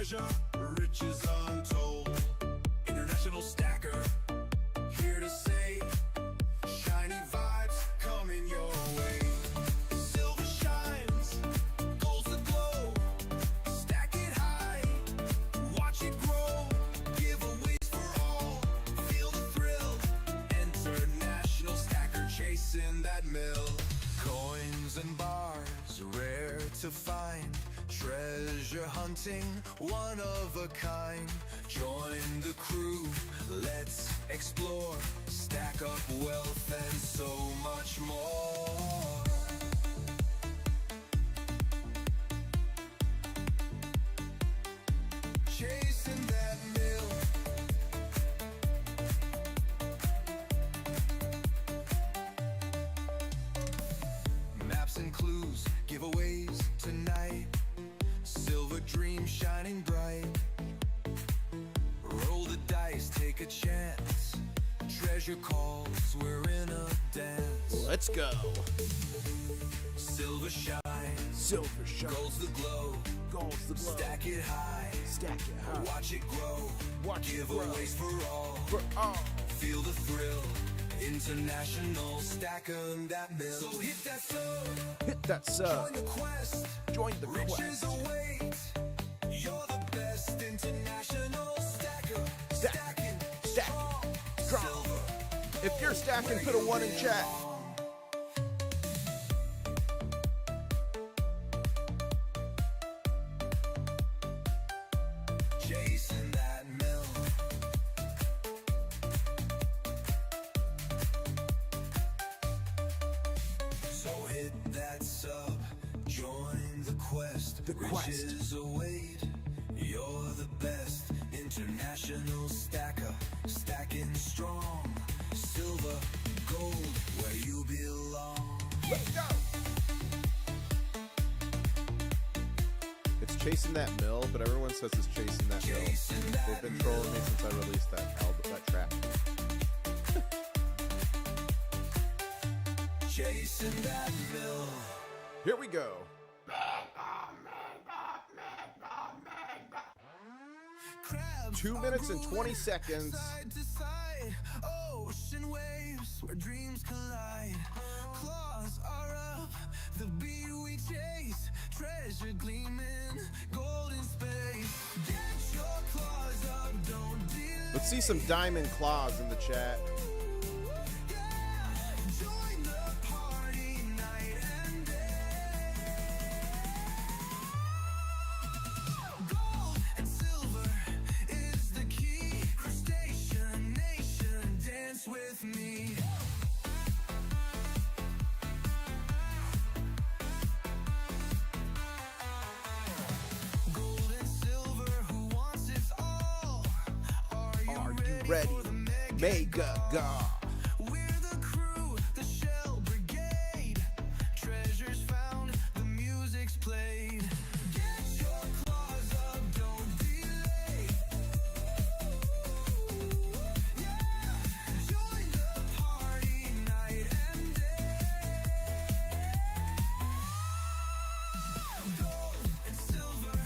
treasure, riches untold. International stacker, here to say, shiny vibes coming your way. Silver shines, gold's the glow. Stack it high, watch it grow. Giveaways for all, feel the thrill. International stacker chasing that mill. Coins and bars, rare to find. Treasure hunting, one of a kind. Join the crew, let's explore. Stack up wealth and so much more. Chasing that mill. Maps and clues, giveaways tonight. Silver dream shining bright. Roll the dice, take a chance. Treasure calls, we're in a dance. Let's go. Silver shine. Silver shines. Gold's the glow. Gold's the glow. Stack it high. Stack it high. Watch it grow. Watch it grow. Giveaways for all. For all. Feel the thrill. International, stack 'em that mill. So hit that sub. Hit that sub. Join the quest. Join the Riches quest. await. You're the best international stacker. Stacking. Strong. Silver. If you're stacking, put a 1 in chat. Chasing that mill. So hit that sub, join the quest. The quest. Riches await. You're the best international stacker, stacking strong. Silver, gold, where you belong. Let's go. It's chasing that mill, but everyone says it's chasing that mill. Chasing that They've been trolling me since I released that album, that track. Chasing that mill. Here we go. 2 minutes and 20 seconds. Side to side, ocean waves where dreams collide. Claws are up, the beat we chase. Treasure gleaming, golden space. Get your claws up, don't delay. Let's see some diamond claws in the chat. Join the party night and day. Gold and silver is the key. Crustacean nation, dance with me. Gold and silver, who wants it all? Are you Ready? for the Mega God. We're the crew, the Shell Brigade. Treasures found, the music's played. Get your claws up, don't delay. Yeah, join the party night and day. Gold and silver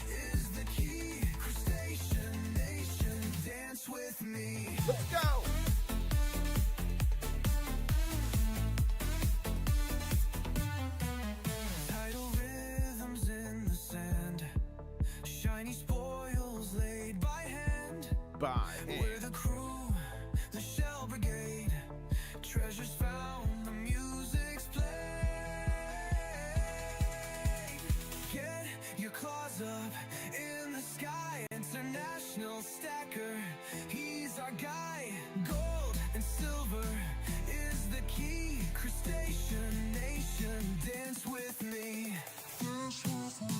is the key. Crustacean nation, dance with me. Let's go. Tidal rhythms in the sand, shiny spoils laid by hand. Bye. We're the crew, the Shell Brigade. Treasures found, the music's played. Get your claws up in the sky. International stacker, he's our guy. Gold and silver is the key. Crustacean nation, dance with me. Dance with me.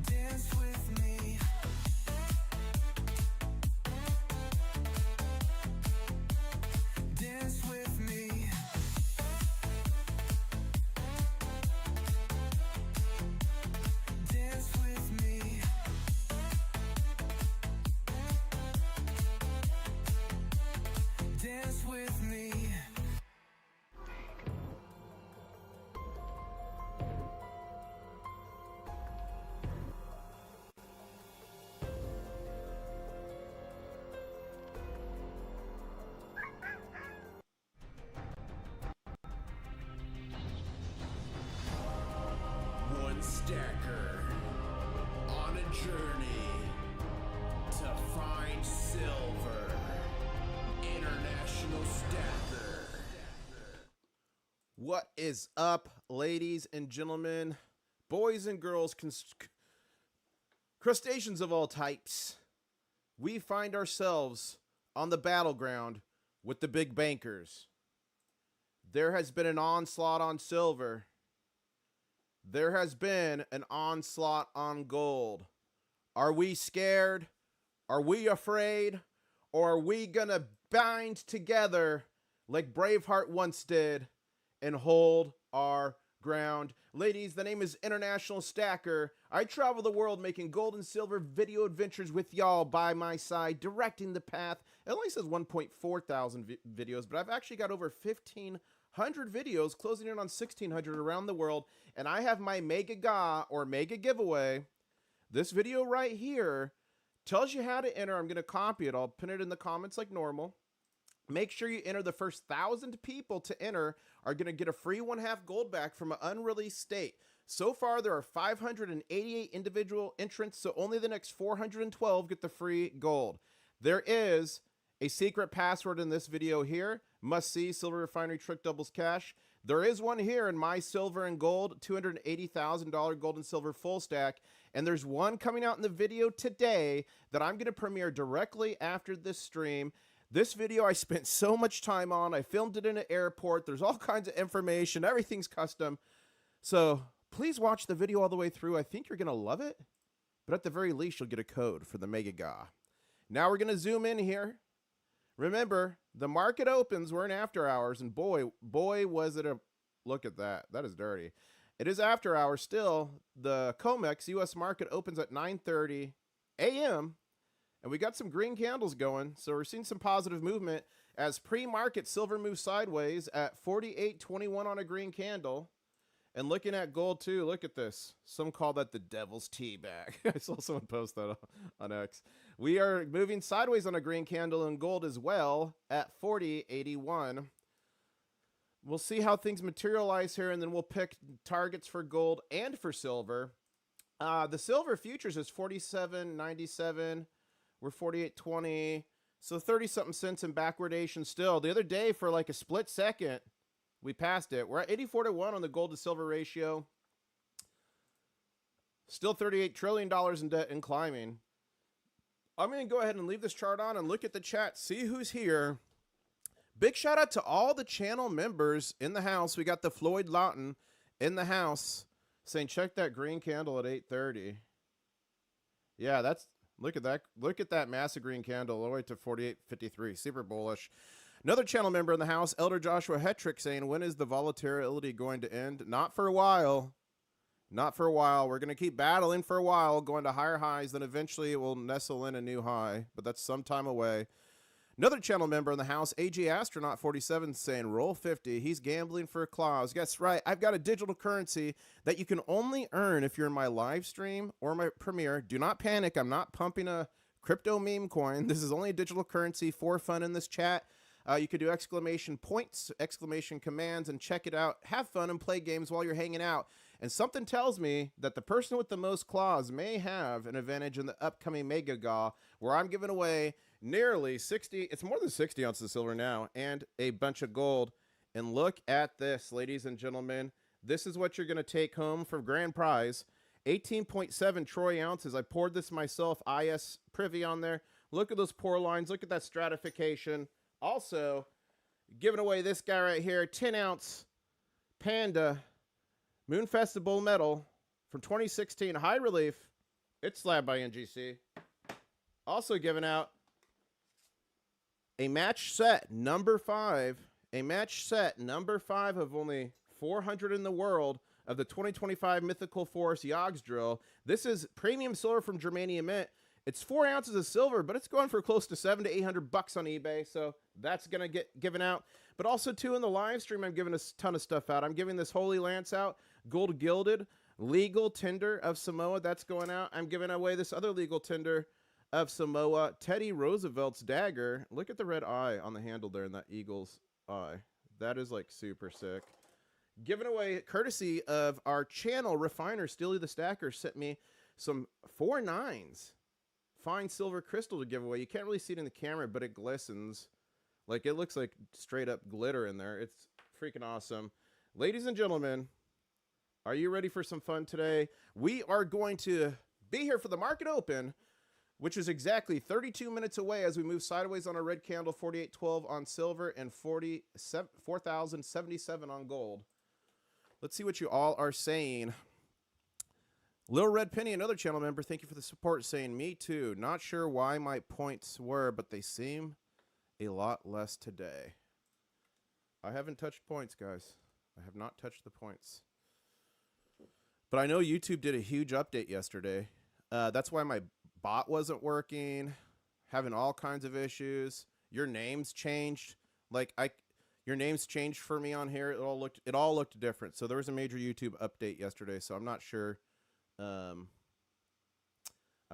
Dance with me. Dance with me. Dance with me. Dance with me. One stacker on a journey to find silver. International stacker. What is up, ladies and gentlemen, boys and girls, crustaceans of all types? We find ourselves on the battleground with the big bankers. There has been an onslaught on silver. There has been an onslaught on gold. Are we scared? Are we afraid? Or are we gonna bind together like Braveheart once did and hold our ground. Ladies, the name is International Stacker. I travel the world making gold and silver video adventures with y'all by my side, directing the path. It only says 1.4 thousand videos, but I've actually got over 1,500 videos, closing in on 1,600 around the world, and I have my mega ga or mega giveaway. This video right here tells you how to enter. I'm going to copy it. I'll pin it in the comments like normal. Make sure you enter. The first 1,000 people to enter are going to get a free 1/2 gold back from an unreleased state. So far, there are 588 individual entrants, so only the next 412 get the free gold. There is a secret password in this video here. Must see Silver Refinery Trick Doubles Cash. There is one here in My Silver and Gold, $280,000 gold and silver full stack. And there's one coming out in the video today that I'm going to premiere directly after this stream. This video I spent so much time on. I filmed it in an airport. There's all kinds of information. Everything's custom. So please watch the video all the way through. I think you're going to love it. But at the very least, you'll get a code for the Mega Ga. Now we're going to zoom in here. Remember, the market opens. We're in after hours. And boy, was it a... Look at that. That is dirty. It is after hours still. The COMEX U.S. market opens at 9:30 a.m. And we got some green candles going, so we're seeing some positive movement as pre-market silver moves sideways at 48.21 on a green candle. And looking at gold too, look at this. Some call that the devil's tea bag. I saw someone post that on X. We are moving sideways on a green candle in gold as well at 40.81. We'll see how things materialize here, and then we'll pick targets for gold and for silver. The silver futures is 47.97. We're 48.20, so 30-something cents in backwardation still. The other day, for like a split second, we passed it. We're at 84-1 on the gold to silver ratio. Still $38 trillion in debt and climbing. I'm going to go ahead and leave this chart on and look at the chat, see who's here. Big shout out to all the channel members in the house. We got the Floyd Lawton in the house saying, check that green candle at 8:30. Yeah, that's... Look at that. Look at that massive green candle all the way to 48.53. Super bullish. Another channel member in the house, Elder Joshua Hetrick, saying, when is the volatility going to end? Not for a while. Not for a while. We're going to keep battling for a while, going to higher highs. Then eventually it will nestle in a new high. But that's some time away. Another channel member in the house, AG Astronaut 47, saying, roll 50. He's gambling for a clause. Guess right. I've got a digital currency that you can only earn if you're in my live stream or my premiere. Do not panic. I'm not pumping a crypto meme coin. This is only a digital currency for fun in this chat. You could do exclamation points, exclamation commands, and check it out. Have fun and play games while you're hanging out. And something tells me that the person with the most claws may have an advantage in the upcoming Mega Ga, where I'm giving away nearly 60, it's more than 60 ounces of silver now, and a bunch of gold. And look at this, ladies and gentlemen. This is what you're going to take home for grand prize. 18.7 troy ounces. I poured this myself, IS privy on there. Look at those pour lines. Look at that stratification. Also, giving away this guy right here, 10-ounce Panda Moon Festival Metal from 2016, high relief. It's slabbed by NGC. Also giving out a match set number 5. A match set number 5 of only 400 in the world of the 2025 Mythical Force Yogs drill. This is premium silver from Germanium Mint. It's 4 ounces of silver, but it's going for close to $700 to $800 on eBay. So that's going to get given out. But also, too, in the live stream, I'm giving a ton of stuff out. I'm giving this Holy Lance out, gold gilded, legal tender of Samoa. That's going out. I'm giving away this other legal tender of Samoa, Teddy Roosevelt's dagger. Look at the red eye on the handle there in that eagle's eye. That is like super sick. Giving away, courtesy of our channel refiner, Steely the Stacker, sent me some 4 9s. Fine silver crystal to give away. You can't really see it in the camera, but it glistens. Like, it looks like straight up glitter in there. It's freaking awesome. Ladies and gentlemen, are you ready for some fun today? We are going to be here for the market open, which is exactly 32 minutes away as we move sideways on a red candle, 48.12 on silver and 4,077 on gold. Let's see what you all are saying. Lil Red Penny, another channel member, thank you for the support, saying, me too. Not sure why my points were, but they seem a lot less today. I haven't touched points, guys. I have not touched the points. But I know YouTube did a huge update yesterday. That's why my bot wasn't working, having all kinds of issues. Your name's changed. Your name's changed for me on here. It all looked different. So there was a major YouTube update yesterday. So I'm not sure. I'm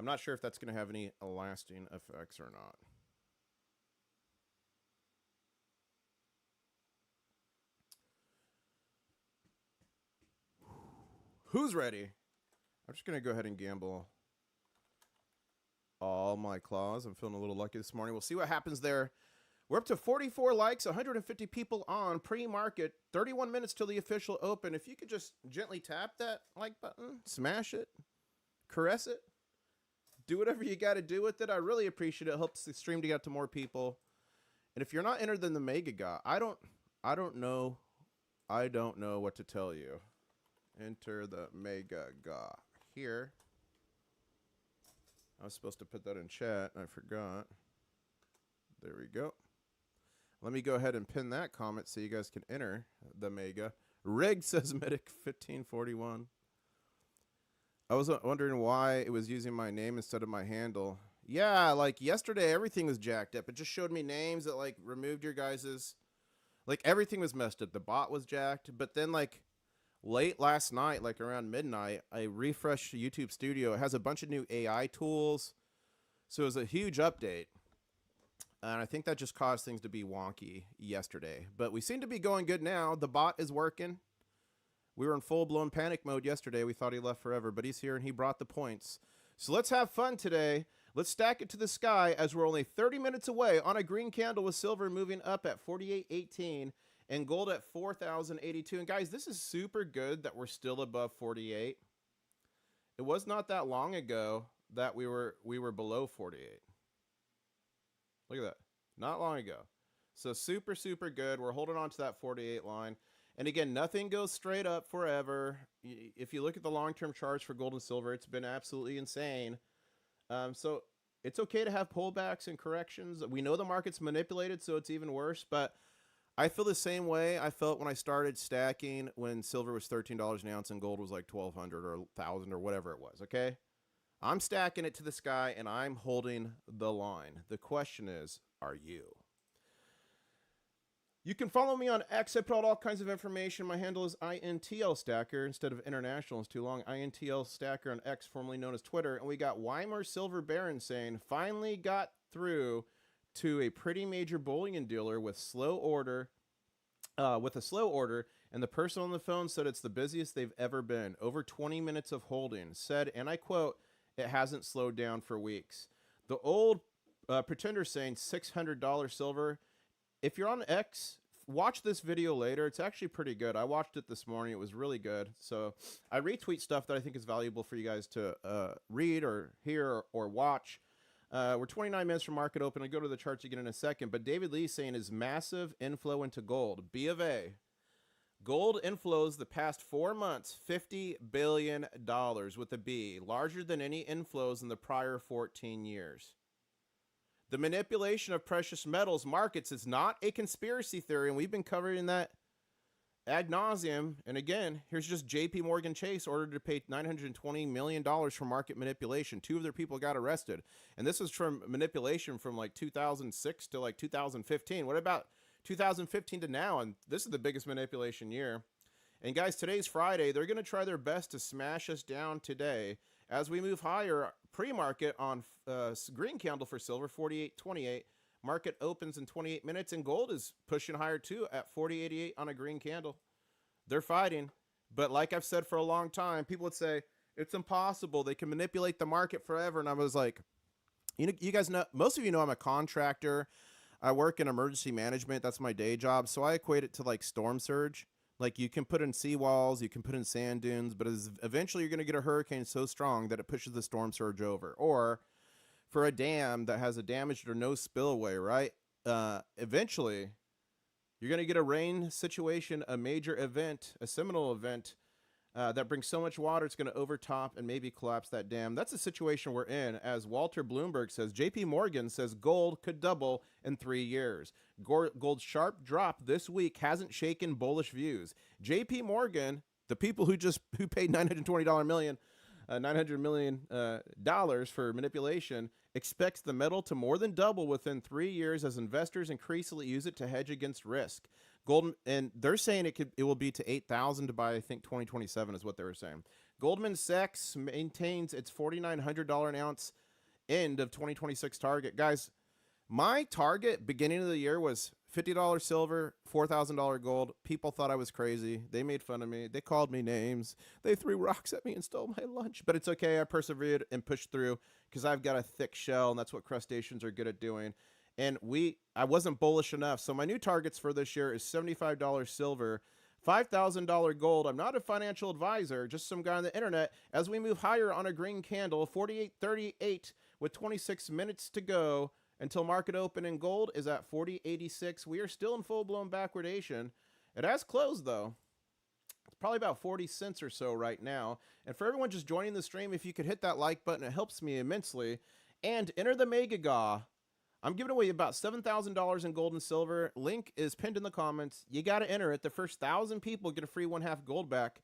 not sure if that's going to have any lasting effects or not. Who's ready? I'm just going to go ahead and gamble all my claws. I'm feeling a little lucky this morning. We'll see what happens there. We're up to 44 likes, 150 people on pre-market, 31 minutes till the official open. If you could just gently tap that like button, smash it, caress it, do whatever you got to do with it. I really appreciate it. It helps the stream to get to more people. And if you're not entered in the Mega Ga, I don't know what to tell you. Enter the Mega Ga here. I was supposed to put that in chat. I forgot. There we go. Let me go ahead and pin that comment so you guys can enter the Mega. Rig says Medic 1541. I was wondering why it was using my name instead of my handle. Yeah, like yesterday, everything was jacked up. It just showed me names that like removed your guys's. Like everything was messed up. The bot was jacked. But then like late last night, like around midnight, I refreshed YouTube Studio. It has a bunch of new AI tools. So it was a huge update. And I think that just caused things to be wonky yesterday. But we seem to be going good now. The bot is working. We were in full-blown panic mode yesterday. We thought he left forever, but he's here and he brought the points. So let's have fun today. Let's stack it to the sky as we're only 30 minutes away on a green candle with silver moving up at 48.18 and gold at 4,082. And guys, this is super good that we're still above 48. It was not that long ago that we were below 48. Look at that. Not long ago. So super, super good. We're holding on to that 48 line. And again, nothing goes straight up forever. If you look at the long-term charts for gold and silver, it's been absolutely insane. So it's okay to have pullbacks and corrections. We know the market's manipulated, so it's even worse. But I feel the same way I felt when I started stacking when silver was $13 an ounce and gold was like $1,200 or $1,000 or whatever it was, okay? I'm stacking it to the sky, and I'm holding the line. The question is, are you? You can follow me on X. I put out all kinds of information. My handle is INTL Stacker instead of International. It's too long. INTL Stacker on X, formerly known as Twitter. And we got Weimer Silver Baron saying, finally got through to a pretty major bullion dealer with a slow order. And the person on the phone said it's the busiest they've ever been. Over 20 minutes of holding. Said, and I quote, it hasn't slowed down for weeks. The old pretender saying $600 silver. If you're on X, watch this video later. It's actually pretty good. I watched it this morning. It was really good. So I retweet stuff that I think is valuable for you guys to read or hear or watch. We're 29 minutes from market open. I'll go to the charts again in a second. But David Lee saying is massive inflow into gold. B of A. Gold inflows the past 4 months, $50 billion with a B, larger than any inflows in the prior 14 years. The manipulation of precious metals markets is not a conspiracy theory, and we've been covering that ad nauseum. And again, here's just JP Morgan Chase ordered to pay $920 million for market manipulation. 2 of their people got arrested. And this was from manipulation from like 2006 to like 2015. What about 2015 to now? And this is the biggest manipulation year. And guys, today's Friday. They're going to try their best to smash us down today as we move higher. Pre-market on green candle for silver, 48.28. Market opens in 28 minutes, and gold is pushing higher too at 40.88 on a green candle. They're fighting. But like I've said for a long time, people would say, it's impossible. They can manipulate the market forever. And I was like, you guys know, most of you know I'm a contractor. I work in emergency management. That's my day job. So I equate it to like storm surge. Like you can put in seawalls, you can put in sand dunes, but eventually you're going to get a hurricane so strong that it pushes the storm surge over. Or for a dam that has a damaged or no spillway, right? Eventually you're going to get a rain situation, a major event, a seminal event that brings so much water it's going to overtop and maybe collapse that dam. That's the situation we're in. As Walter Bloomberg says, JP Morgan says gold could double in 3 years. Gold's sharp drop this week hasn't shaken bullish views. JP Morgan, The people who paid $900 million dollars for manipulation expects the metal to more than double within 3 years as investors increasingly use it to hedge against risk. Goldman, and they're saying it will be to 8,000 by, I think, 2027 is what they were saying. Goldman Sachs maintains its $4,900 an ounce end of 2026 target. Guys, my target beginning of the year was $50 silver, $4,000 gold. People thought I was crazy. They made fun of me. They called me names. They threw rocks at me and stole my lunch. But it's okay. I persevered and pushed through because I've got a thick shell, and that's what crustaceans are good at doing. And I wasn't bullish enough. So my new targets for this year is $75 silver, $5,000 gold. I'm not a financial advisor, just some guy on the internet. As we move higher on a green candle, 48.38 with 26 minutes to go until market open, and gold is at 40.86. We are still in full-blown backwardation. It has closed, though. It's probably about 40 cents or so right now. And for everyone just joining the stream, if you could hit that like button, it helps me immensely. And enter the Mega Gaw. I'm giving away about $7,000 in gold and silver. Link is pinned in the comments. You got to enter it. The first 1,000 people get a free 1/2 gold back.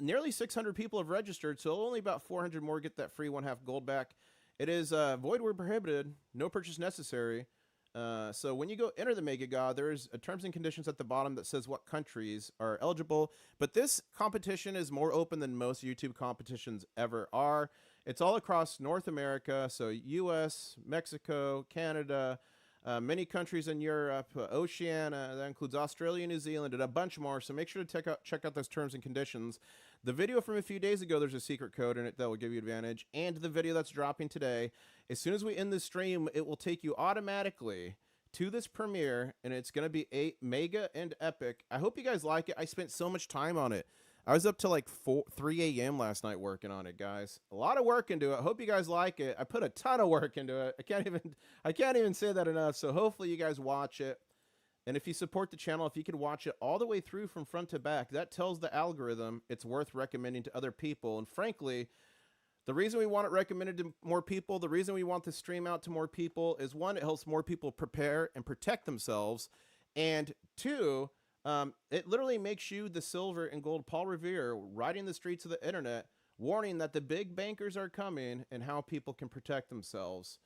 Nearly 600 people have registered, so only about 400 more get that free 1/2 gold back. It is void where prohibited, no purchase necessary. So when you go enter the Mega God, there's terms and conditions at the bottom that says what countries are eligible. But this competition is more open than most YouTube competitions ever are. It's all across North America, so US, Mexico, Canada, many countries in Europe, Oceania, that includes Australia, New Zealand, and a bunch more. So make sure to check out those terms and conditions. The video from a few days ago, there's a secret code in it that will give you advantage. And the video that's dropping today, as soon as we end the stream, it will take you automatically to this premiere, and it's going to be mega and epic. I hope you guys like it. I spent so much time on it. I was up till like 3 a.m. last night working on it, guys. A lot of work into it. Hope you guys like it. I put a ton of work into it. I can't even say that enough. So hopefully you guys watch it. And if you support the channel, if you could watch it all the way through from front to back, that tells the algorithm it's worth recommending to other people. And frankly, the reason we want it recommended to more people, the reason we want this stream out to more people is, one, it helps more people prepare and protect themselves. And two, it literally makes you the silver and gold Paul Revere riding the streets of the internet, warning that the big bankers are coming and how people can protect themselves.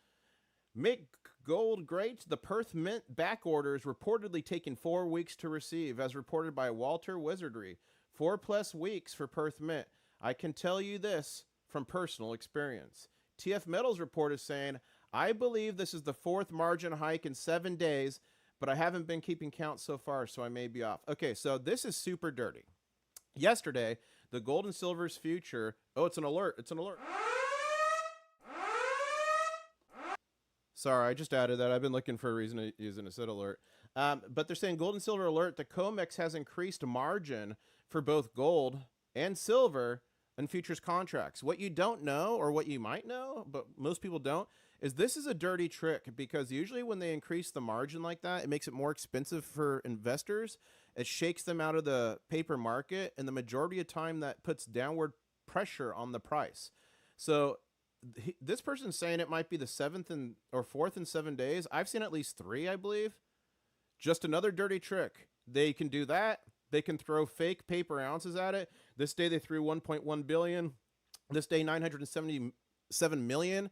Make gold great. The Perth Mint back order is reportedly taking 4 weeks to receive, as reported by Walter Wizardry. 4+ weeks for Perth Mint. I can tell you this from personal experience. TF Metals report is saying, I believe this is the 4th margin hike in 7 days, but I haven't been keeping count so far, so I may be off. Okay, so this is super dirty. Yesterday, the gold and silver's future... Oh, it's an alert. It's an alert. Sorry, I just added that. I've been looking for a reason to use an asset alert. But they're saying gold and silver alert. The COMEX has increased margin for both gold and silver in futures contracts. What you don't know, or what you might know, but most people don't, is this is a dirty trick, because usually when they increase the margin like that, it makes it more expensive for investors. It shakes them out of the paper market, and the majority of time that puts downward pressure on the price. So this person's saying it might be the 7th or 4th in 7 days. I've seen at least 3, I believe. Just another dirty trick. They can do that. They can throw fake paper ounces at it. This day they threw 1.1 billion. This day 977 million.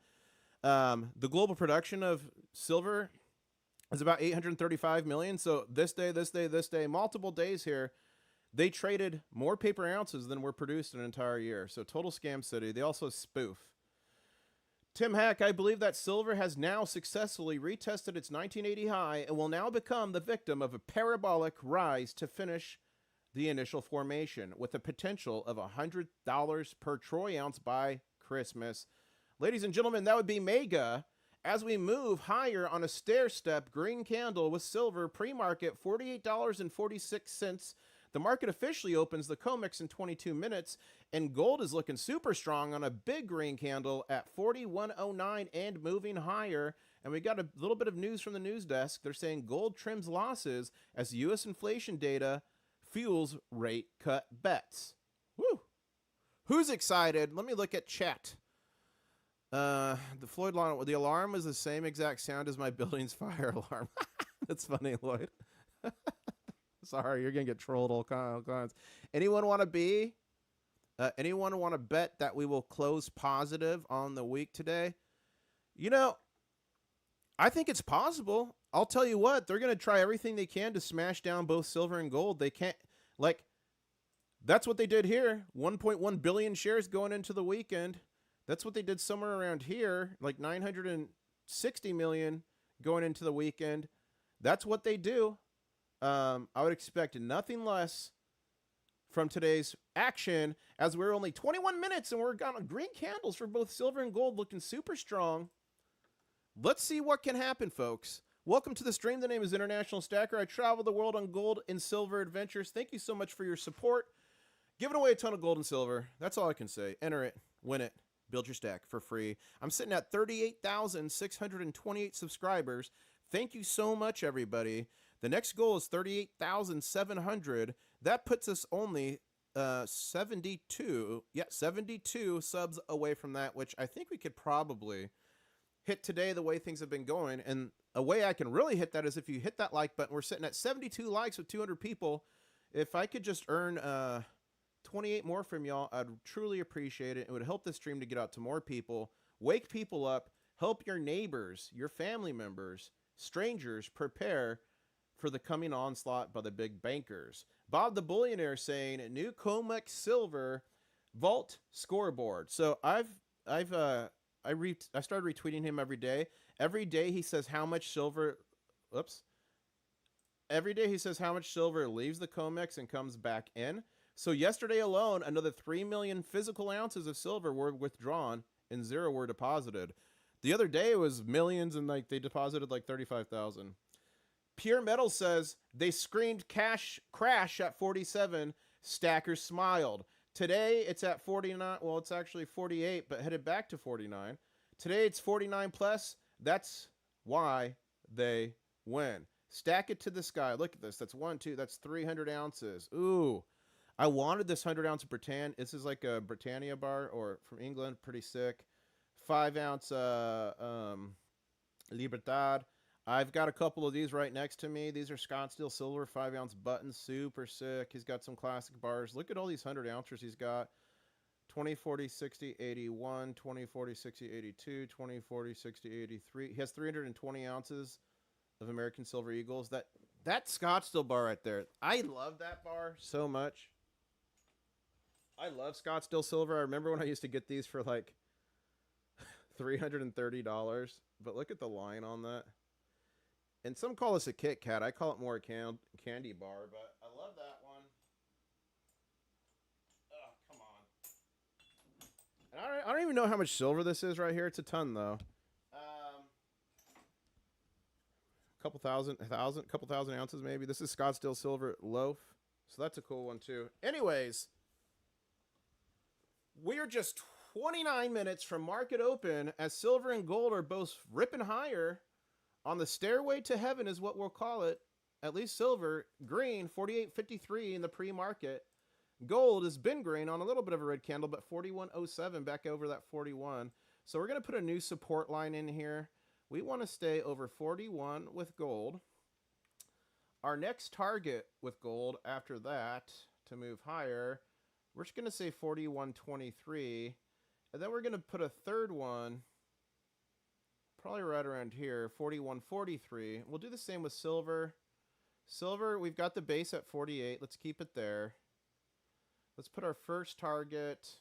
The global production of silver is about 835 million. So this day, multiple days here, they traded more paper ounces than were produced in an entire year. So total scam city. They also spoof. Tim Hack, I believe that silver has now successfully retested its 1980 high and will now become the victim of a parabolic rise to finish the initial formation, with a potential of $100 per troy ounce by Christmas. Ladies and gentlemen, that would be mega as we move higher on a stair-step green candle with silver pre-market $48.46. The market officially opens the COMEX in 22 minutes, and gold is looking super strong on a big green candle at 41.09 and moving higher. And we got a little bit of news from the news desk. They're saying gold trims losses as U.S. inflation data fuels rate cut bets. Woo! Who's excited? Let me look at chat. The Floyd alarm, the alarm was the same exact sound as my building's fire alarm. That's funny, Lloyd. Sorry, you're gonna get trolled all kinds. Anyone want to bet that we will close positive on the week today? You know, I think it's possible. I'll tell you what, they're gonna try everything they can to smash down both silver and gold. They can't, like, that's what they did here. 1.1 billion shares going into the weekend. That's what they did somewhere around here, like 960 million going into the weekend. That's what they do. I would expect nothing less from today's action, as we're only 21 minutes and we're got green candles for both silver and gold, looking super strong. Let's see what can happen, folks. Welcome to the stream. The name is International Stacker. I travel the world on gold and silver adventures. Thank you so much for your support. Giving away a ton of gold and silver. That's all I can say. Enter it, win it, build your stack for free. I'm sitting at 38,628 subscribers. Thank you so much, everybody. The next goal is 38,700. That puts us only 72 subs away from that, which I think we could probably hit today the way things have been going. And a way I can really hit that is if you hit that like button. We're sitting at 72 likes with 200 people. If I could just earn 28 more from y'all, I'd truly appreciate it. It would help the stream to get out to more people, wake people up, help your neighbors, your family members, strangers prepare for the coming onslaught by the big bankers. Bob the Bullionaire saying new COMEX silver vault scoreboard. So I started retweeting him every day. Every day he says how much silver. Every day he says how much silver leaves the COMEX and comes back in. So yesterday alone, another 3 million physical ounces of silver were withdrawn and 0 were deposited. The other day it was millions and like they deposited like 35,000. Pure Metal says they screened cash crash at 47. Stackers smiled. Today it's at 49. Well, it's actually 48, but headed back to 49. Today it's 49 plus. That's why they win. Stack it to the sky. Look at this. That's 1, 2. That's 300 ounces. Ooh. I wanted this 100-ounce Britannia. This is like a Britannia bar, or from England, pretty sick. 5-ounce Libertad. I've got a couple of these right next to me. These are Scottsdale Silver 5-ounce buttons, super sick. He's got some classic bars. Look at all these 100-ouncers he's got. 20, 40, 60, 81, 20, 40, 60, 82, 20, 40, 60, 83. He has 320 ounces of American Silver Eagles. That Scottsdale bar right there. I love that bar so much. I love Scottsdale Silver. I remember when I used to get these for like $330. But look at the line on that. And some call this a Kit Kat. I call it more a candy bar, but I love that one. Oh, come on. And I don't even know how much silver this is right here. It's a ton, though. Couple thousand ounces, maybe. This is Scottsdale Silver loaf. So that's a cool one, too. Anyways, we are just 29 minutes from market open as silver and gold are both ripping higher. On the stairway to heaven is what we'll call it. At least silver, green, 48.53 in the pre-market. Gold has been green on a little bit of a red candle, but 41.07 back over that 41. So we're going to put a new support line in here. We want to stay over 41 with gold. Our next target with gold after that to move higher, we're just going to say 41.23. And then we're going to put a third one probably right around here, 41.43. We'll do the same with silver. Silver, we've got the base at 48. Let's keep it there. Let's put our first target.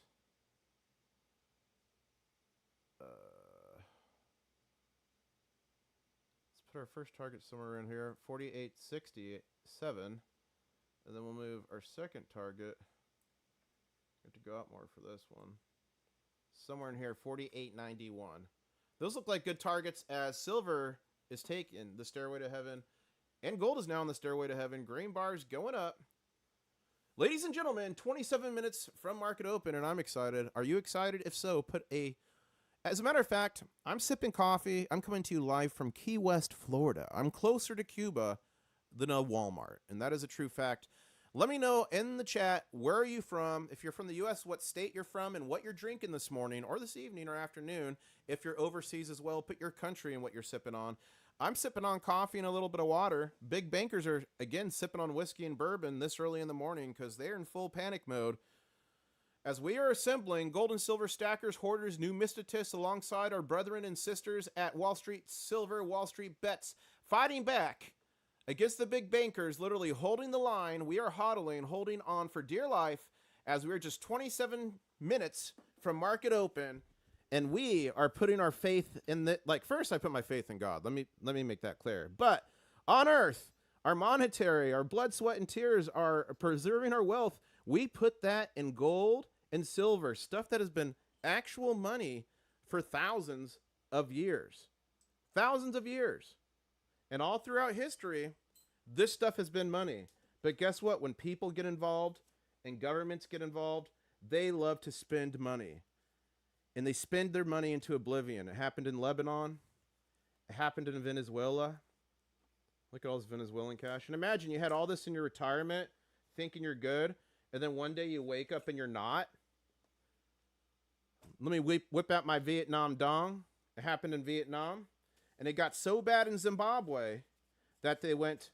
Let's put our first target somewhere around here, 48.67. And then we'll move our second target. We have to go out more for this one. Somewhere in here, 48.91. Those look like good targets as silver is taken, the stairway to heaven. And gold is now on the stairway to heaven. Green bars going up. Ladies and gentlemen, 27 minutes from market open, and I'm excited. Are you excited? If so, put a... As a matter of fact, I'm sipping coffee. I'm coming to you live from Key West, Florida. I'm closer to Cuba than a Walmart, and that is a true fact. Let me know in the chat, where are you from? If you're from the U.S., what state you're from and what you're drinking this morning or this evening or afternoon. If you're overseas as well, put your country and what you're sipping on. I'm sipping on coffee and a little bit of water. Big bankers are, again, sipping on whiskey and bourbon this early in the morning because they're in full panic mode. As we are assembling gold and silver stackers, hoarders, numisticists alongside our brethren and sisters at Wall Street Silver, Wall Street Bets, fighting back against the big bankers, literally holding the line. We are hodling, holding on for dear life as we are just 27 minutes from market open. And we are putting our faith in the, like, first I put my faith in God. Let me make that clear. But on earth, our monetary, our blood, sweat, and tears are preserving our wealth. We put that in gold and silver, stuff that has been actual money for thousands of years. Thousands of years. And all throughout history, this stuff has been money. But guess what? When people get involved and governments get involved, they love to spend money. And they spend their money into oblivion. It happened in Lebanon. It happened in Venezuela. Look at all this Venezuelan cash. And imagine you had all this in your retirement, thinking you're good, and then one day you wake up and you're not. Let me whip out my Vietnam dong. It happened in Vietnam. And it got so bad in Zimbabwe that they went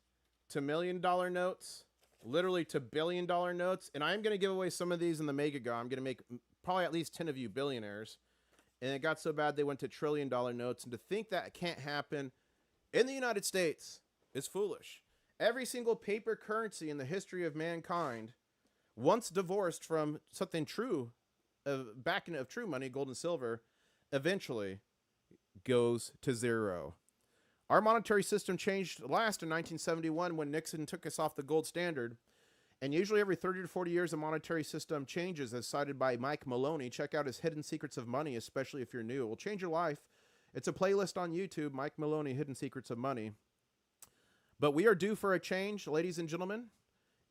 to $1 million notes, literally to $1 billion notes. And I'm going to give away some of these in the Mega Go. I'm going to make probably at least 10 of you billionaires. And it got so bad they went to $1 trillion notes. And to think that can't happen in the United States is foolish. Every single paper currency in the history of mankind, once divorced from something true, backing of true money, gold and silver, eventually goes to zero. Our monetary system changed last in 1971 when Nixon took us off the gold standard. And usually every 30 to 40 years, a monetary system changes, as cited by Mike Maloney. Check out his Hidden Secrets of Money, especially if you're new. It will change your life. It's a playlist on YouTube, Mike Maloney, Hidden Secrets of Money. But we are due for a change, ladies and gentlemen.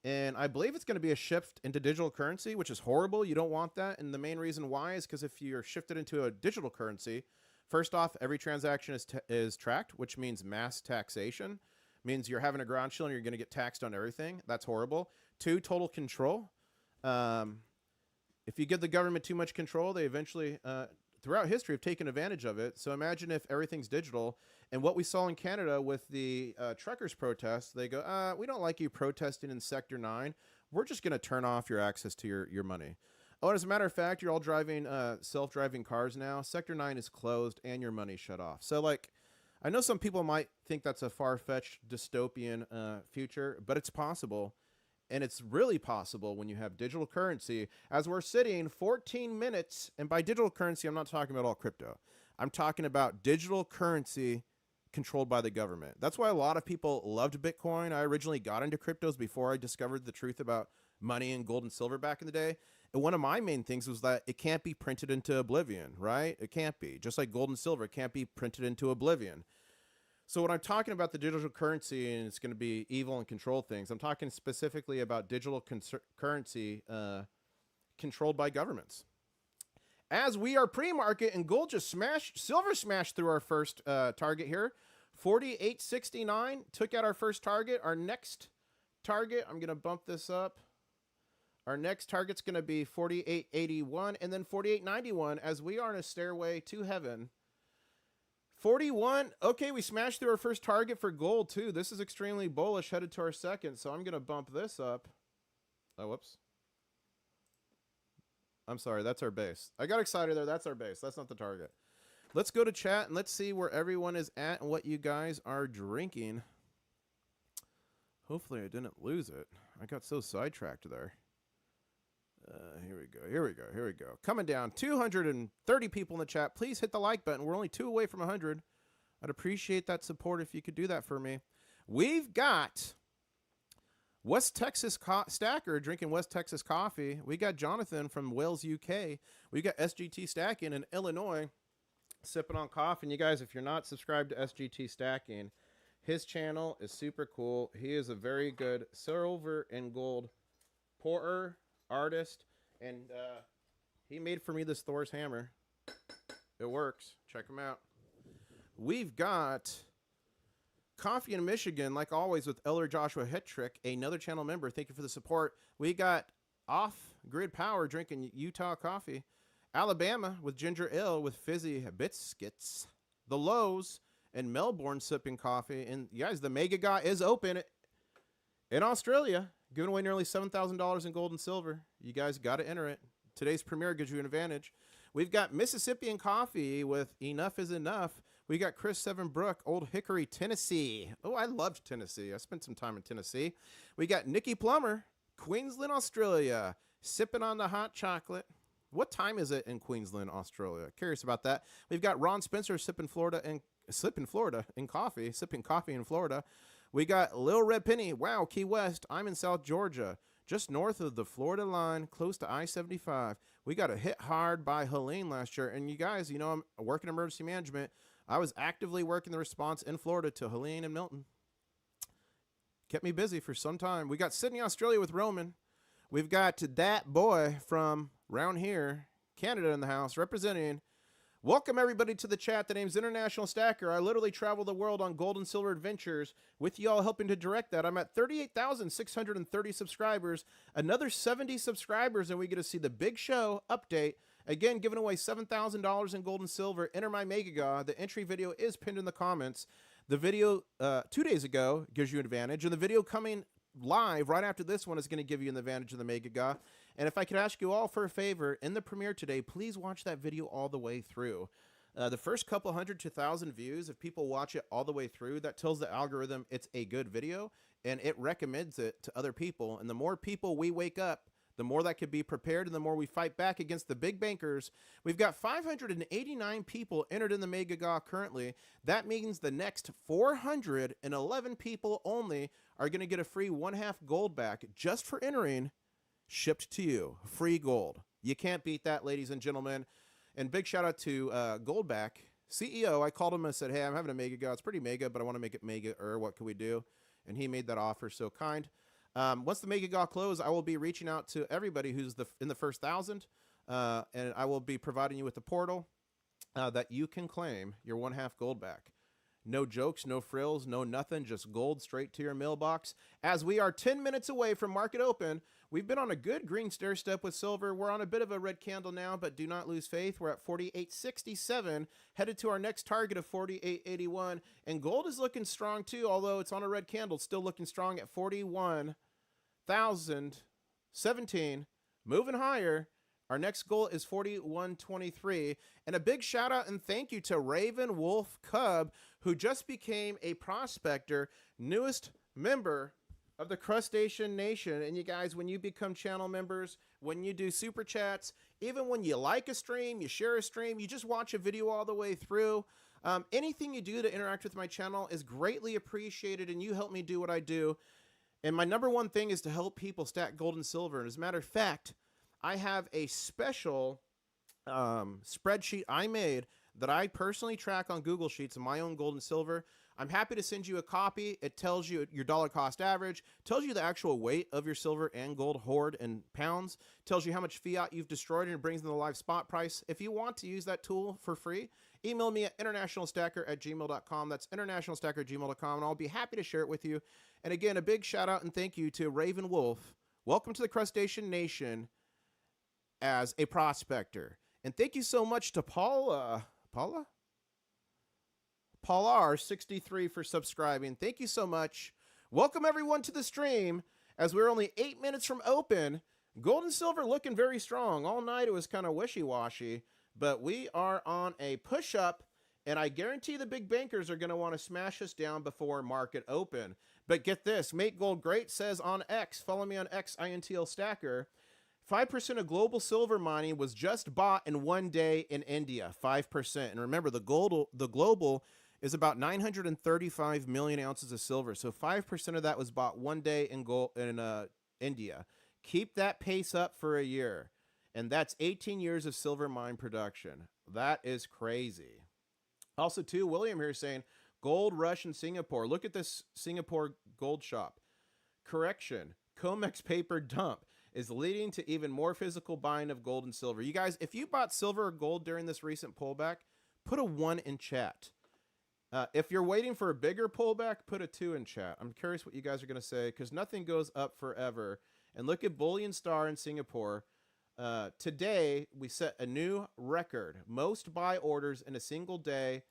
And I believe it's going to be a shift into digital currency, which is horrible. You don't want that. And the main reason why is because if you're shifted into a digital currency, first off, every transaction is tracked, which means mass taxation. Means you're having a ground shield and you're going to get taxed on everything. That's horrible. 2, total control. If you give the government too much control, they eventually, throughout history, have taken advantage of it. So imagine if everything's digital. And what we saw in Canada with the truckers' protests, they go, we don't like you protesting in Sector 9. We're just going to turn off your access to your money. Oh, and as a matter of fact, you're all driving self-driving cars now. Sector 9 is closed and your money shut off. So, like, I know some people might think that's a far-fetched dystopian future, but it's possible. And it's really possible when you have digital currency. As we're sitting 14 minutes, and by digital currency, I'm not talking about all crypto. I'm talking about digital currency controlled by the government. That's why a lot of people loved Bitcoin. I originally got into cryptos before I discovered the truth about money and gold and silver back in the day. And one of my main things was that it can't be printed into oblivion, right? It can't be. Just like gold and silver, it can't be printed into oblivion. So when I'm talking about the digital currency and it's going to be evil and control things, I'm talking specifically about digital currency controlled by governments. As we are pre-market and gold just smashed, silver smashed through our first target here. 48.69 took out our first target. Our next target, I'm going to bump this up. Our next target's going to be 48.81 and then 48.91 as we are in a stairway to heaven. 41. Okay, we smashed through our first target for gold, too. This is extremely bullish, headed to our second, so I'm going to bump this up. Oh, whoops. I'm sorry, that's our base. I got excited there. That's our base. That's not the target. Let's go to chat, and let's see where everyone is at and what you guys are drinking. Hopefully I didn't lose it. I got so sidetracked there. Here we go. Here we go. Here we go. Coming down. 230 people in the chat. Please hit the like button. We're only 2 away from 100. I'd appreciate that support if you could do that for me. We've got West Texas Stacker drinking West Texas coffee. We got Jonathan from Wales, UK. We got SGT Stacking in Illinois sipping on coffee. And you guys, if you're not subscribed to SGT Stacking, his channel is super cool. He is a very good silver and gold pourer, artist, and he made for me this Thor's hammer. It works. Check him out. We've got coffee in Michigan, like always, with Elder Joshua Hetrick, another channel member. Thank you for the support. We got Off-Grid Power drinking Utah coffee. Alabama with ginger ale with fizzy biscuits. The Lowe's in Melbourne sipping coffee. And you guys, the Mega Guy is open in Australia, giving away nearly $7,000 in gold and silver. You guys got to enter it. Today's premiere gives you an advantage. We've got Mississippian Coffee with Enough is Enough. We got Chris Sevenbrook, Old Hickory, Tennessee. Oh, I loved Tennessee. I spent some time in Tennessee. We got Nikki Plummer, Queensland, Australia, sipping on the hot chocolate. What time is it in Queensland, Australia? Curious about that. We've got Ron Spencer sipping coffee in Florida. We got Lil Red Penny. Wow, Key West. I'm in South Georgia, just north of the Florida line, close to I-75. We got a hit hard by Helene last year. And you guys, you know, I'm working emergency management. I was actively working the response in Florida to Helene and Milton. Kept me busy for some time. We got Sydney, Australia with Roman. We've got that boy from around here, Canada, in the house, representing. Welcome, everybody, to the chat. The name's International Stacker. I literally travel the world on gold and silver adventures with y'all helping to direct that. I'm at 38,630 subscribers. Another 70 subscribers, and we get to see the big show update. Again, giving away $7,000 in gold and silver. Enter my Mega. The entry video is pinned in the comments. The video 2 days ago gives you an advantage, and the video coming live right after this one is going to give you an advantage of the Mega. And if I could ask you all for a favor, in the premiere today, please watch that video all the way through. The first couple hundred to 1,000 views, if people watch it all the way through, that tells the algorithm it's a good video, and it recommends it to other people. And the more people we wake up, the more that could be prepared, and the more we fight back against the big bankers. We've got 589 people entered in the Mega currently. That means the next 411 people only are going to get a free 1/2 gold back just for entering, shipped to you. Free gold. You can't beat that, ladies and gentlemen. And big shout out to Goldback, CEO. I called him and said, hey, I'm having a Mega. It's pretty mega, but I want to make it mega. What can we do? And he made that offer so kind. Once the Mega close, I will be reaching out to everybody who's in the first 1,000, and I will be providing you with a portal that you can claim your 1/2 gold back. No jokes, no frills, no nothing, just gold straight to your mailbox. As we are 10 minutes away from market open, we've been on a good green stair step with silver. We're on a bit of a red candle now, but do not lose faith. We're at 48.67, headed to our next target of 48.81, and gold is looking strong too, although it's on a red candle, still looking strong at 41,017, moving higher. Our next goal is 41.23. And a big shout out and thank you to Raven Wolf Cub, who just became a prospector, newest member of the Crustacean Nation. And you guys, when you become channel members, when you do super chats, even when you like a stream, you share a stream, you just watch a video all the way through, anything you do to interact with my channel is greatly appreciated, and you help me do what I do. And my number one thing is to help people stack gold and silver. And as a matter of fact, I have a special spreadsheet I made that I personally track on Google Sheets of my own gold and silver. I'm happy to send you a copy. It tells you your dollar cost average, tells you the actual weight of your silver and gold hoard in pounds, tells you how much fiat you've destroyed, and it brings in the live spot price. If you want to use that tool for free, email me at internationalstacker@gmail.com. That's internationalstacker@gmail.com, and I'll be happy to share it with you. And again, a big shout out and thank you to Raven Wolf. Welcome to the Crustacean Nation as a prospector. And thank you so much to Paula R63 for subscribing. Thank you so much. Welcome everyone to the stream as we're only 8 minutes from open. Gold and silver looking very strong. All night it was kind of wishy-washy, but we are on a push-up, and I guarantee the big bankers are going to want to smash us down before market open. But get this, Make Gold Great says on X, follow me on X, INTL Stacker, 5% of global silver mining was just bought in 1 day in India, 5%. And remember, the global is about 935 million ounces of silver. So 5% of that was bought 1 day in India. Keep that pace up for a year. And that's 18 years of silver mine production. That is crazy. Also, too, William here saying, gold rush in Singapore. Look at this Singapore gold shop. Correction, COMEX paper dump is leading to even more physical buying of gold and silver. You guys, if you bought silver or gold during this recent pullback, put a 1 in chat. If you're waiting for a bigger pullback, put a 2 in chat. I'm curious what you guys are going to say, because nothing goes up forever. And look at Bullion Star in Singapore. Today, we set a new record. Most buy orders in a single day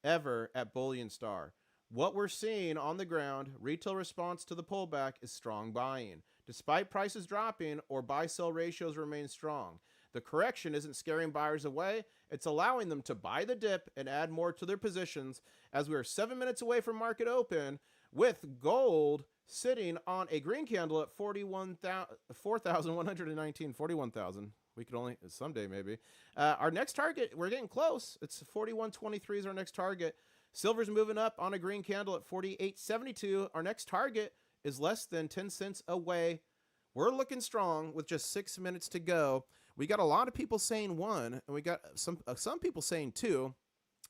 ever at Bullion Star. What we're seeing on the ground, retail response to the pullback is strong buying. Despite prices dropping or buy-sell ratios remain strong, the correction isn't scaring buyers away. It's allowing them to buy the dip and add more to their positions as we are 7 minutes away from market open with gold sitting on a green candle at 4,119, 41,000. We could only, someday maybe. Our next target, we're getting close. It's 41.23 is our next target. Silver's moving up on a green candle at 48.72. Our next target is less than 10 cents away. We're looking strong with just 6 minutes to go. We got a lot of people saying 1, and we got some people saying 2.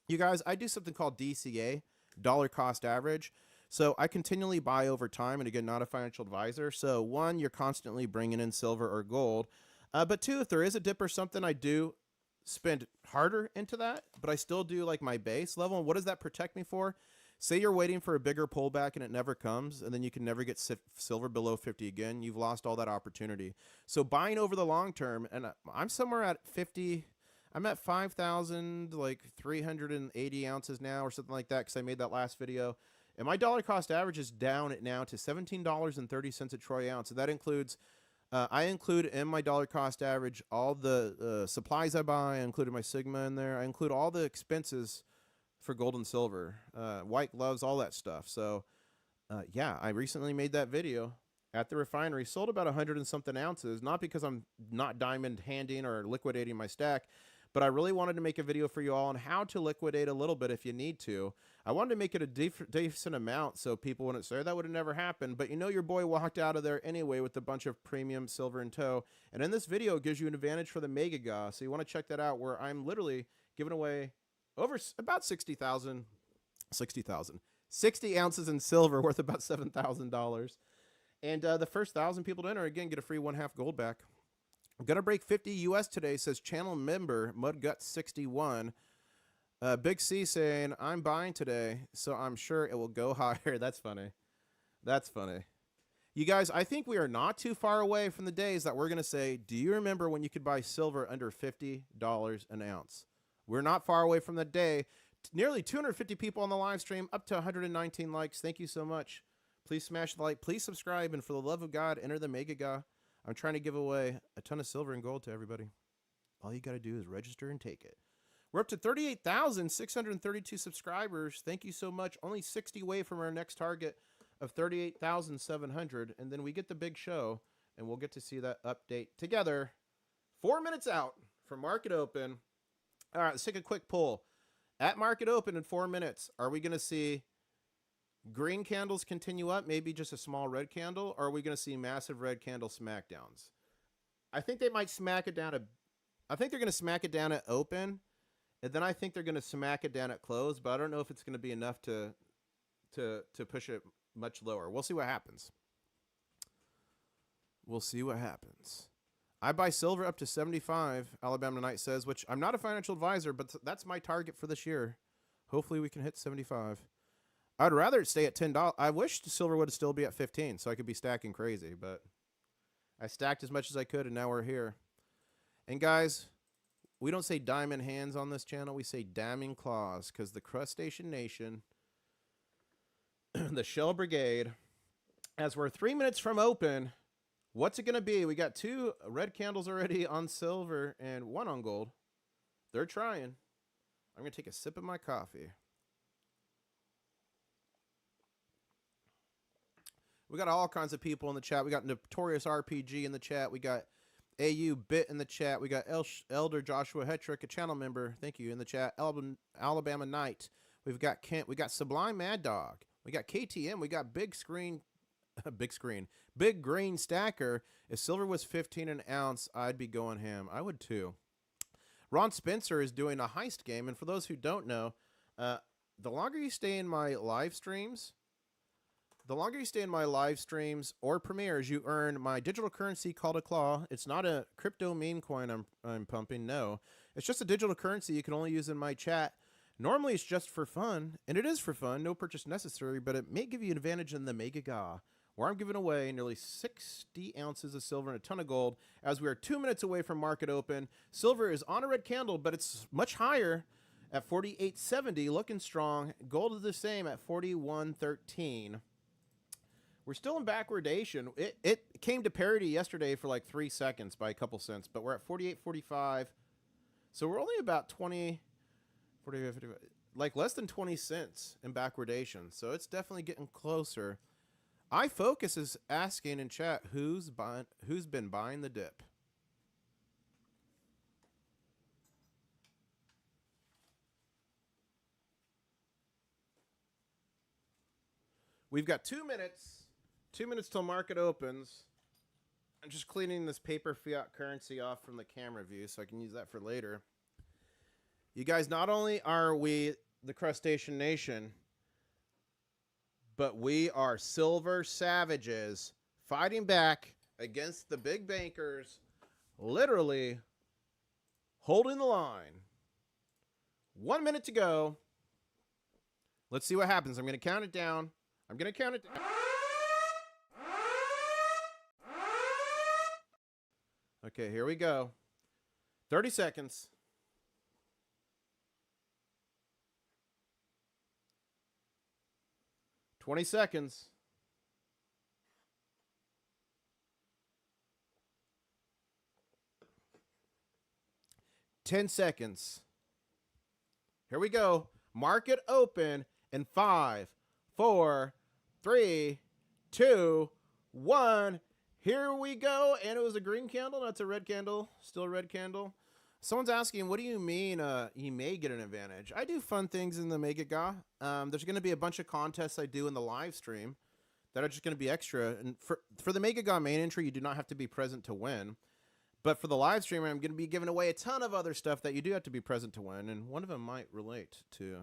You guys, I do something called DCA, dollar cost average. So I continually buy over time, and again, not a financial advisor. So 1, you're constantly bringing in silver or gold. But 2, if there is a dip or something, I do spend harder into that, but I still do like my base level. And what does that protect me for? Say you're waiting for a bigger pullback and it never comes, and then you can never get silver below 50 again. You've lost all that opportunity. So buying over the long term, and I'm somewhere at 50. I'm at 5,000, like 380 ounces now or something like that, because I made that last video. And my dollar cost average is down now to $17.30 a troy ounce. So that includes, I include in my dollar cost average all the supplies I buy. I included my Sigma in there. I include all the expenses for gold and silver, white gloves, all that stuff. So yeah, I recently made that video at the refinery, sold about 100 and something ounces, not because I'm not diamond handing or liquidating my stack, but I really wanted to make a video for you all on how to liquidate a little bit if you need to. I wanted to make it a decent amount so people wouldn't say that would have never happened, but you know your boy walked out of there anyway with a bunch of premium silver in tow. And in this video, it gives you an advantage for the Mega Ga, so you want to check that out, where I'm literally giving away over about 60 ounces in silver worth about $7,000. And the first 1,000 people to enter, again, get a free 1/2 gold back. I'm going to break 50 US today, says channel member Mudgut61. Big C saying, I'm buying today, so I'm sure it will go higher. That's funny. That's funny. You guys, I think we are not too far away from the days that we're going to say, do you remember when you could buy silver under $50 an ounce? We're not far away from the day. Nearly 250 people on the live stream, up to 119 likes. Thank you so much. Please smash the like. Please subscribe. And for the love of God, enter the Mega Ga. I'm trying to give away a ton of silver and gold to everybody. All you got to do is register and take it. We're up to 38,632 subscribers. Thank you so much. Only 60 away from our next target of 38,700. And then we get the big show, and we'll get to see that update together. 4 minutes out from market open. All right, let's take a quick poll. At market open in 4 minutes, are we going to see green candles continue up, maybe just a small red candle, or are we going to see massive red candle smackdowns? I think they might smack it down I think they're going to smack it down at open, and then I think they're going to smack it down at close, but I don't know if it's going to be enough to push it much lower. We'll see what happens. We'll see what happens. I buy silver up to 75, Alabama Knight says, which I'm not a financial advisor, but that's my target for this year. Hopefully we can hit 75. I'd rather it stay at $10. I wish silver would still be at 15 so I could be stacking crazy, but I stacked as much as I could, and now we're here. And guys, we don't say diamond hands on this channel. We say diamond claws, because the crustacean nation, the Shell Brigade, as we're 3 minutes from open, what's it going to be? We got 2 red candles already on silver and 1 on gold. They're trying. I'm going to take a sip of my coffee. We got all kinds of people in the chat. We got Notorious RPG in the chat. We got AU Bit in the chat. We got Elder Joshua Hetrick, a channel member. Thank you, in the chat. Alabama Knight. We've got Kent. We got Sublime Mad Dog. We got KTM. We got Big Green Stacker. If silver was 15 an ounce, I'd be going ham. I would too. Ron Spencer is doing a heist game, and for those who don't know, the longer you stay in my live streams, or premieres, you earn my digital currency called a claw. It's not a crypto meme coin I'm pumping. No, it's just a digital currency you can only use in my chat. Normally it's just for fun, and it is for fun, no purchase necessary, but it may give you an advantage in the Mega Ga, where I'm giving away nearly 60 ounces of silver and a ton of gold as we are 2 minutes away from market open. Silver is on a red candle, but it's much higher. at 48.70, looking strong. Gold is the same at 41.13. We're still in backwardation. It came to parity yesterday for like 3 seconds by a couple cents, but we're at 48.45. So we're only about 20, 45, 55, like less than 20 cents in backwardation. So it's definitely getting closer. iFocus is asking in chat who's been buying the dip. We've got 2 minutes. 2 minutes till market opens. I'm just cleaning this paper fiat currency off from the camera view so I can use that for later. You guys, not only are we the crustacean nation, but we are silver savages fighting back against the big bankers, literally holding the line. 1 minute to go. Let's see what happens. I'm going to count it down. I'm going to count it down. Okay, here we go. 30 seconds. $20 seconds. 10 seconds. Here we go. Market open in 5, 4, 3, 2, 1. Here we go. And it was a green candle. That's a red candle. Still a red candle. Someone's asking, what do you mean you may get an advantage? I do fun things in the Mega Ga. There's going to be a bunch of contests I do in the live stream that are just going to be extra. And for the Mega Ga main entry, you do not have to be present to win. But for the live stream, I'm going to be giving away a ton of other stuff that you do have to be present to win. And one of them might relate to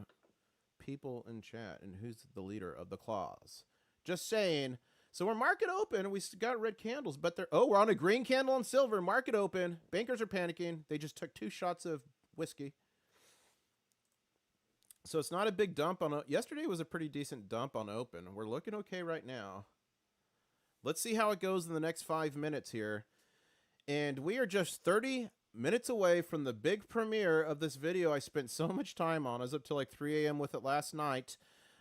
people in chat and who's the leader of the claws. Just saying. So we're market open. We got red candles, but they're, oh, we're on a green candle and silver. Market open. Bankers are panicking. They just took 2 shots of whiskey. So it's not a big dump on, yesterday was a pretty decent dump on open. We're looking okay right now. Let's see how it goes in the next 5 minutes here. And we are just 30 minutes away from the big premiere of this video I spent so much time on. I was up till like 3 a.m. with it last night.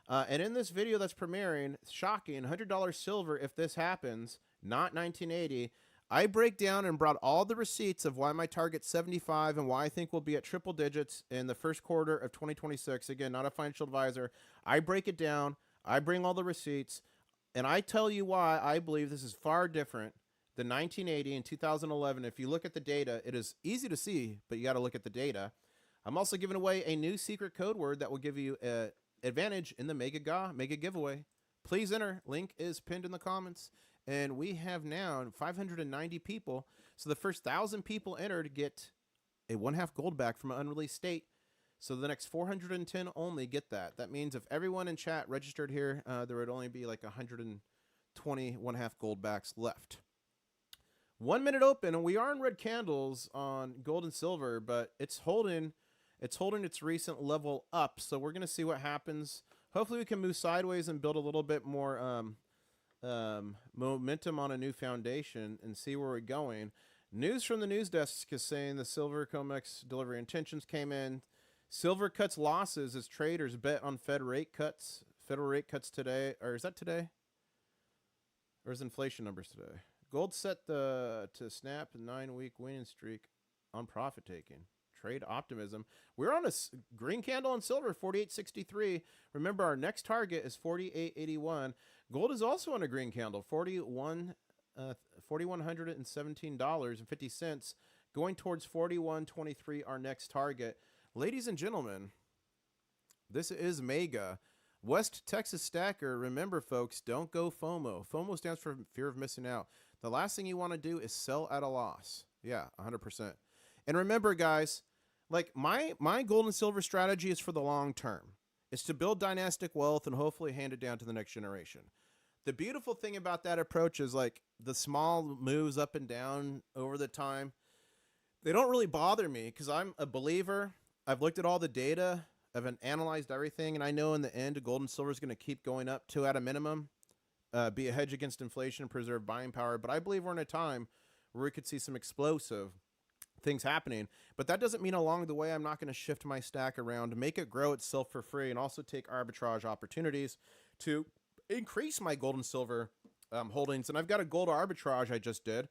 And in this video that's premiering, shocking, $100 silver if this happens, not 1980. I break down and brought all the receipts of why my target's 75 and why I think we'll be at triple digits in the first quarter of 2026. Again, not a financial advisor. I break it down. I bring all the receipts. And I tell you why I believe this is far different than 1980 and 2011. If you look at the data, it is easy to see, but you got to look at the data. I'm also giving away a new secret code word that will give you a advantage in the Mega Ga Mega giveaway. Please enter. Link is pinned in the comments. And we have now 590 people. So the first 1,000 people entered get a 1/2 gold back from an unreleased state. So the next 410 only get that. That means if everyone in chat registered here, there would only be like 120 1/2 gold backs left. 1 minute open, and we are in red candles on gold and silver, but it's holding its recent level up. So we're going to see what happens. Hopefully we can move sideways and build a little bit more momentum on a new foundation and see where we're going. News from the news desk is saying the silver COMEX delivery intentions came in. Silver cuts losses as traders bet on Fed rate cuts. Federal rate cuts today. Or is that today? Or is inflation numbers today? Gold set to snap a 9-week winning streak on profit taking. Trade optimism. We're on a green candle on silver, 48.63. Remember, our next target is 48.81. Gold is also on a green candle, $4,117.50, going towards 41.23, our next target. Ladies and gentlemen, this is Mega. West Texas Stacker. Remember, folks, don't go FOMO. FOMO stands for fear of missing out. The last thing you want to do is sell at a loss. Yeah, 100%. And remember, guys, like my gold and silver strategy is for the long term. It's to build dynastic wealth and hopefully hand it down to the next generation. The beautiful thing about that approach is like the small moves up and down over the time, they don't really bother me because I'm a believer. I've looked at all the data. I've analyzed everything, and I know in the end, gold and silver is going to keep going up to at a minimum, be a hedge against inflation and preserve buying power. But I believe we're in a time where we could see some explosive things happening. But that doesn't mean along the way I'm not going to shift my stack around, make it grow itself for free, and also take arbitrage opportunities to increase my gold and silver holdings. And I've got a gold arbitrage I just did.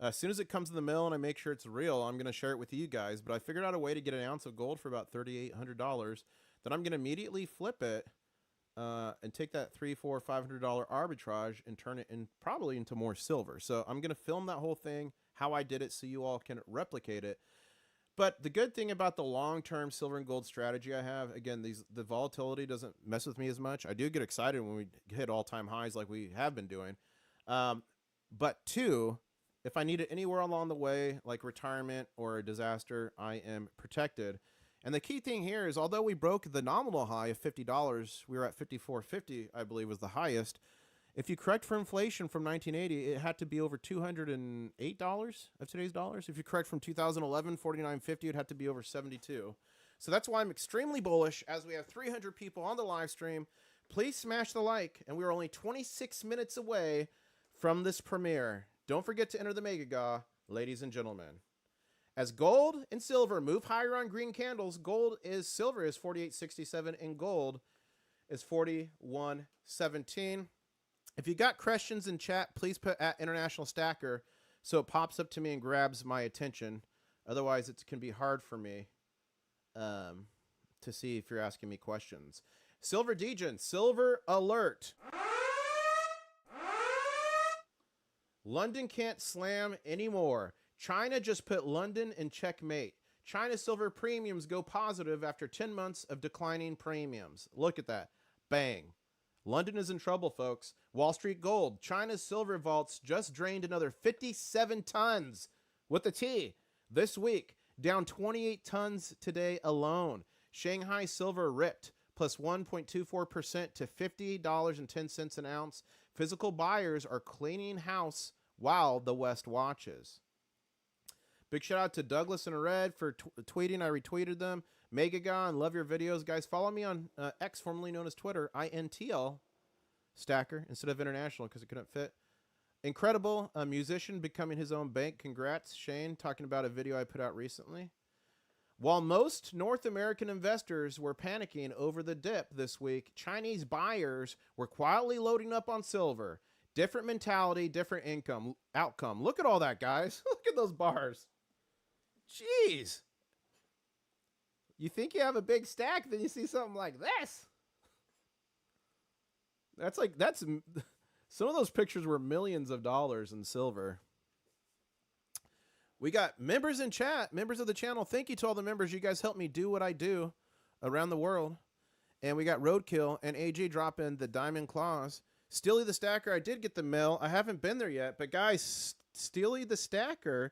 As soon as it comes in the mail and I make sure it's real, I'm going to share it with you guys. But I figured out a way to get an ounce of gold for about $3,800. Then I'm going to immediately flip it and take that $300, $400, $500 arbitrage and turn it in probably into more silver. So I'm going to film that whole thing, how I did it, so you all can replicate it. But the good thing about the long-term silver and gold strategy I have, again, the volatility doesn't mess with me as much. I do get excited when we hit all-time highs like we have been doing. But two, if I need it anywhere along the way, like retirement or a disaster, I am protected. And the key thing here is, although we broke the nominal high of $50, we were at $54.50, I believe was the highest. If you correct for inflation from 1980, it had to be over $208 of today's dollars. If you correct from 2011, $49.50, it had to be over 72. So that's why I'm extremely bullish. As we have 300 people on the live stream, please smash the like. And we are only 26 minutes away from this premiere. Don't forget to enter the Mega Ga, ladies and gentlemen. As gold and silver move higher on green candles, silver is 48.67 and gold is 41.17. If you got questions in chat, please put at International Stacker so it pops up to me and grabs my attention. Otherwise, it can be hard for me to see if you're asking me questions. Silver Degen, silver alert. London can't slam anymore. China just put London in checkmate. China silver premiums go positive after 10 months of declining premiums. Look at that. Bang. London is in trouble, folks. Wall Street gold. China's silver vaults just drained another 57 tons with the T this week, down 28 tons today alone. Shanghai silver ripped, plus 1.24% to $50.10 an ounce. Physical buyers are cleaning house while the West watches. Big shout out to Douglas and Red for tweeting. I retweeted them. Megagon, love your videos. Guys, follow me on X, formerly known as Twitter, INTL Stacker instead of International because it couldn't fit. Incredible, a musician becoming his own bank. Congrats, Shane, talking about a video I put out recently. While most North American investors were panicking over the dip this week, Chinese buyers were quietly loading up on silver. Different mentality, different outcome. Look at all that, guys. Look at those bars. Jeez. You think you have a big stack, then you see something like this. That's some of those pictures were millions of dollars in silver. We got members in chat, members of the channel. Thank you to all the members. You guys help me do what I do around the world. And we got Roadkill and AG dropping the Diamond Claws. Steely the Stacker, I did get the mail. I haven't been there yet. But guys, Steely the Stacker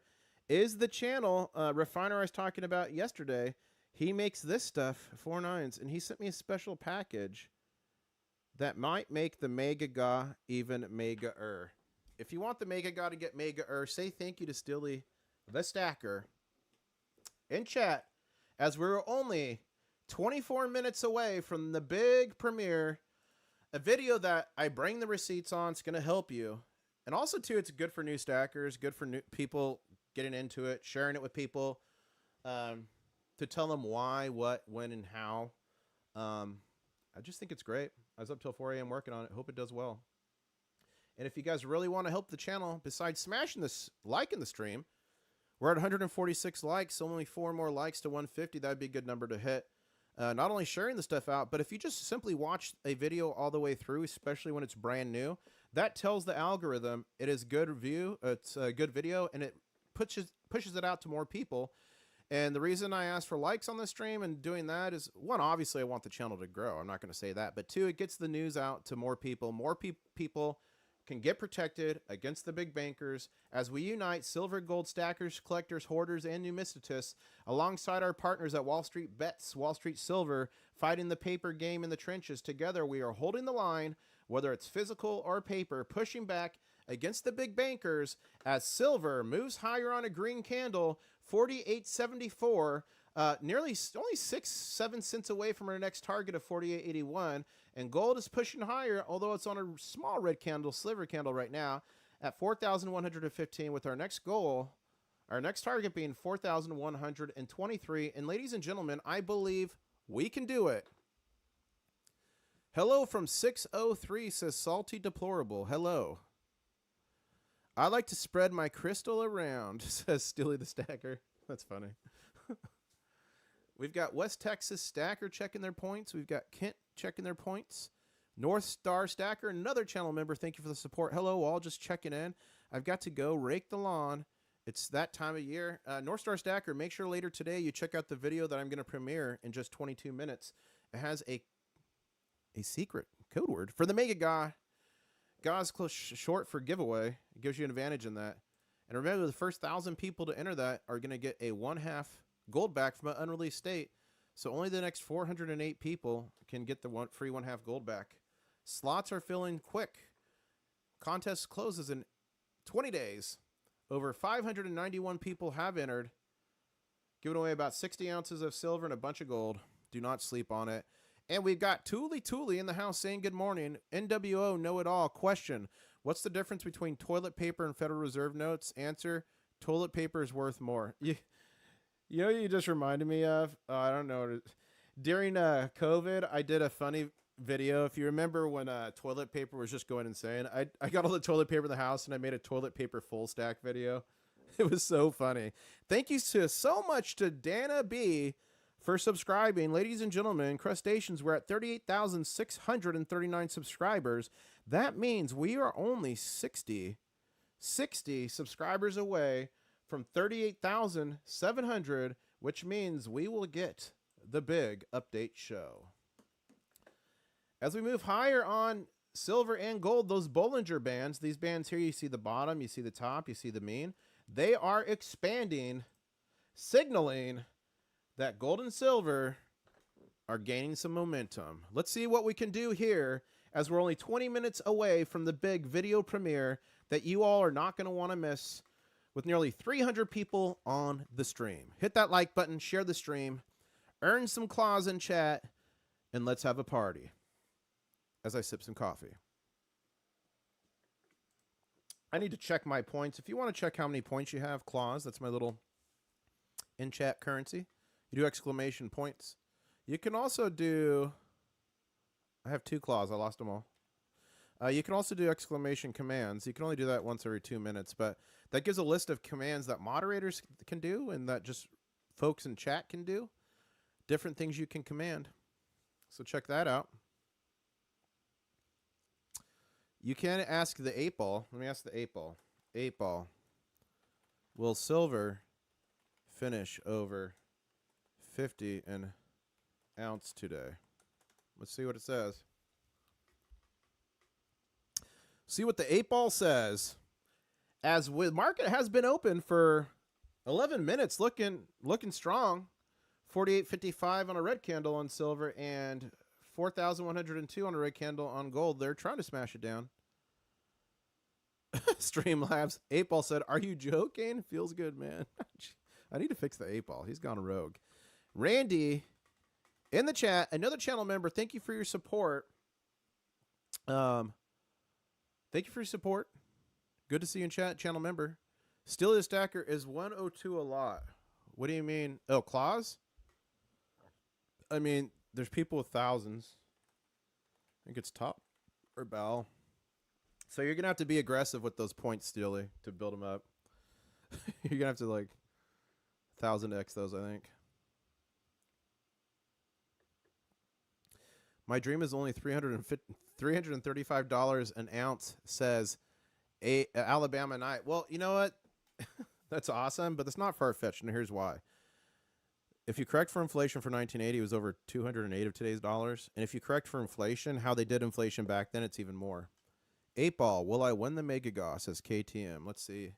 is the channel Refiner I was talking about yesterday. He makes this stuff, 4 nines, and he sent me a special package that might make the Mega Ga even mega-er. If you want the Mega Ga to get mega-er, say thank you to Steely the Stacker in chat, as we're only 24 minutes away from the big premiere, a video that I bring the receipts on. It's going to help you. And also, too, it's good for new stackers, good for new people getting into it, sharing it with people, to tell them why, what, when, and how. I just think it's great. I was up till 4 a.m. working on it. Hope it does well. And if you guys really want to help the channel, besides smashing this like in the stream, we're at 146 likes, only 4 more likes to 150. That'd be a good number to hit. Not only sharing the stuff out, but if you just simply watch a video all the way through, especially when it's brand new, that tells the algorithm it is good review, it's a good video, and it pushes it out to more people. And the reason I ask for likes on the stream and doing that is, one, obviously I want the channel to grow. I'm not going to say that. But two, it gets the news out to more people. More people can get protected against the big bankers as we unite silver, gold stackers, collectors, hoarders, and numismatists alongside our partners at Wall Street Bets, Wall Street Silver, fighting the paper game in the trenches. Together, we are holding the line, whether it's physical or paper, pushing back against the big bankers as silver moves higher on a green candle, 48.74, only 6-7 cents away from our next target of 48.81. And gold is pushing higher, although it's on a small red candle, sliver candle right now, at 4,115, with our next goal, Our next target being 4,123. And ladies and gentlemen, I believe we can do it. Hello from 603 says Salty Deplorable. Hello. I like to spread my crystal around, says Stilly the Stacker. That's funny. We've got West Texas Stacker checking their points. We've got Kent checking their points. North Star Stacker, another channel member. Thank you for the support. Hello, all. Just checking in. I've got to go rake the lawn. It's that time of year. North Star Stacker, make sure later today you check out the video that I'm going to premiere in just 22 minutes. It has a secret code word for the Mega Guy. Gauze close short for giveaway. It gives you an advantage in that. And remember, the first 1,000 people to enter that are going to get a 1/2 gold back from an unreleased state. So only the next 408 people can get the free 1/2 gold back. Slots are filling quick. Contest closes in 20 days. Over 591 people have entered. Giving away about 60 ounces of silver and a bunch of gold. Do not sleep on it. And we've got Tooley in the house saying good morning. NWO know-it-all. Question: what's the difference between toilet paper and Federal Reserve notes? Answer: toilet paper is worth more. You know what you just reminded me of? I don't know. During COVID, I did a funny video. If you remember when toilet paper was just going insane, I got all the toilet paper in the house and I made a toilet paper full stack video. It was so funny. Thank you so much to Dana B for subscribing. Ladies and gentlemen, Crustaceans, we're at 38,639 subscribers. That means we are only 60 subscribers away from 38,700, which means we will get the big update show. As we move higher on silver and gold, those Bollinger Bands, these bands here, you see the bottom, you see the top, you see the mean, they are expanding, signaling that gold and silver are gaining some momentum. Let's see what we can do here as we're only 20 minutes away from the big video premiere that you all are not going to want to miss, with nearly 300 people on the stream. Hit that like button, share the stream, earn some claws in chat, and let's have a party as I sip some coffee. I need to check my points. If you want to check how many points you have, claws, that's my little in-chat currency. You do exclamation points. You can also do, I have 2 claws. I lost them all. You can also do exclamation commands. You can only do that once every 2 minutes, but that gives a list of commands that moderators can do and that just folks in chat can do. Different things you can command. So check that out. You can ask the 8-ball. Let me ask the 8-ball. 8-ball. Will silver finish over 50 an ounce today? Let's see what it says. See what the 8-ball says. As with market has been open for 11 minutes, looking strong. 48.55 on a red candle on silver and 4,102 on a red candle on gold. They're trying to smash it down. Streamlabs. 8-ball said, "Are you joking? Feels good, man." I need to fix the 8-ball. He's gone rogue. Randy in the chat, another channel member. Thank you for your support. Thank you for your support. Good to see you in chat, channel member. Still the stacker is 102 a lot. What do you mean? Oh, claws? I mean, there's people with thousands. I think it's top or bow. So you're going to have to be aggressive with those points, Steely, to build them up. You're going to have to, like, 1,000x those, I think. My dream is only $335 an ounce, says Alabama Night. Well, you know what? That's awesome, but that's not far-fetched, and here's why. If you correct for inflation for 1980, it was over 208 of today's dollars. And if you correct for inflation, how they did inflation back then, it's even more. 8-ball, will I win the Mega Goss, says KTM. Let's see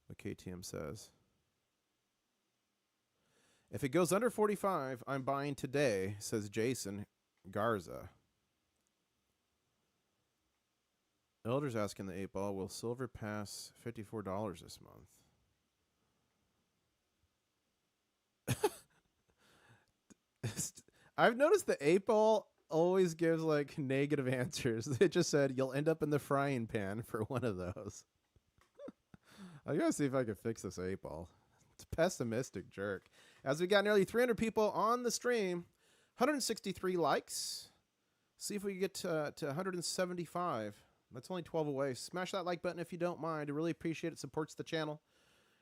what KTM says. If it goes under 45, I'm buying today, says Jason Garza. Elder's asking the 8-ball, will silver pass $54 this month? I've noticed the 8-ball always gives like negative answers. It just said you'll end up in the frying pan for one of those. I gotta see if I can fix this 8-ball. It's a pessimistic jerk. As we got nearly 300 people on the stream, 163 likes. See if we can get to 175. That's only 12 away. Smash that like button if you don't mind. I really appreciate it. Supports the channel.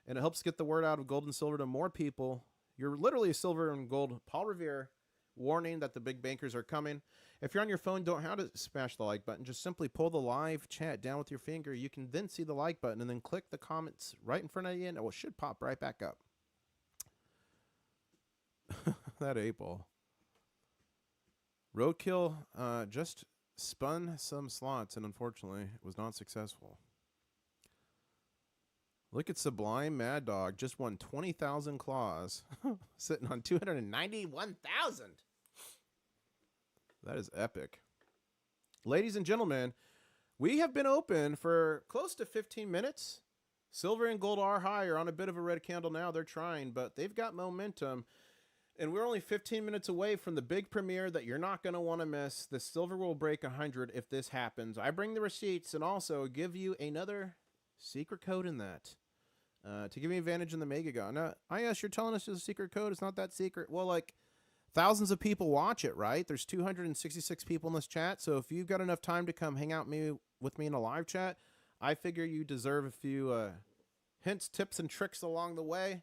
And it helps get the word out of gold and silver to more people. You're literally a silver and gold Paul Revere warning that the big bankers are coming. If you're on your phone, don't have to smash the like button. Just simply pull the live chat down with your finger. You can then see the like button and then click the comments right in front of you and it should pop right back up. That 8-ball. Roadkill just spun some slots and unfortunately it was not successful. Look at Sublime Mad Dog. Just won 20,000 claws. Sitting on 291,000. That is epic. Ladies and gentlemen, we have been open for close to 15 minutes. Silver and gold are higher on a bit of a red candle now. They're trying, but they've got momentum. And we're only 15 minutes away from the big premiere that you're not going to want to miss. The silver will break 100 if this happens. I bring the receipts and also give you another secret code in that. To give me advantage in the Mega Gun. Now, IS, you're telling us it's a secret code. It's not that secret. Well, like, thousands of people watch it, right? There's 266 people in this chat. So if you've got enough time to come hang out with me in a live chat, I figure you deserve a few hints, tips, and tricks along the way.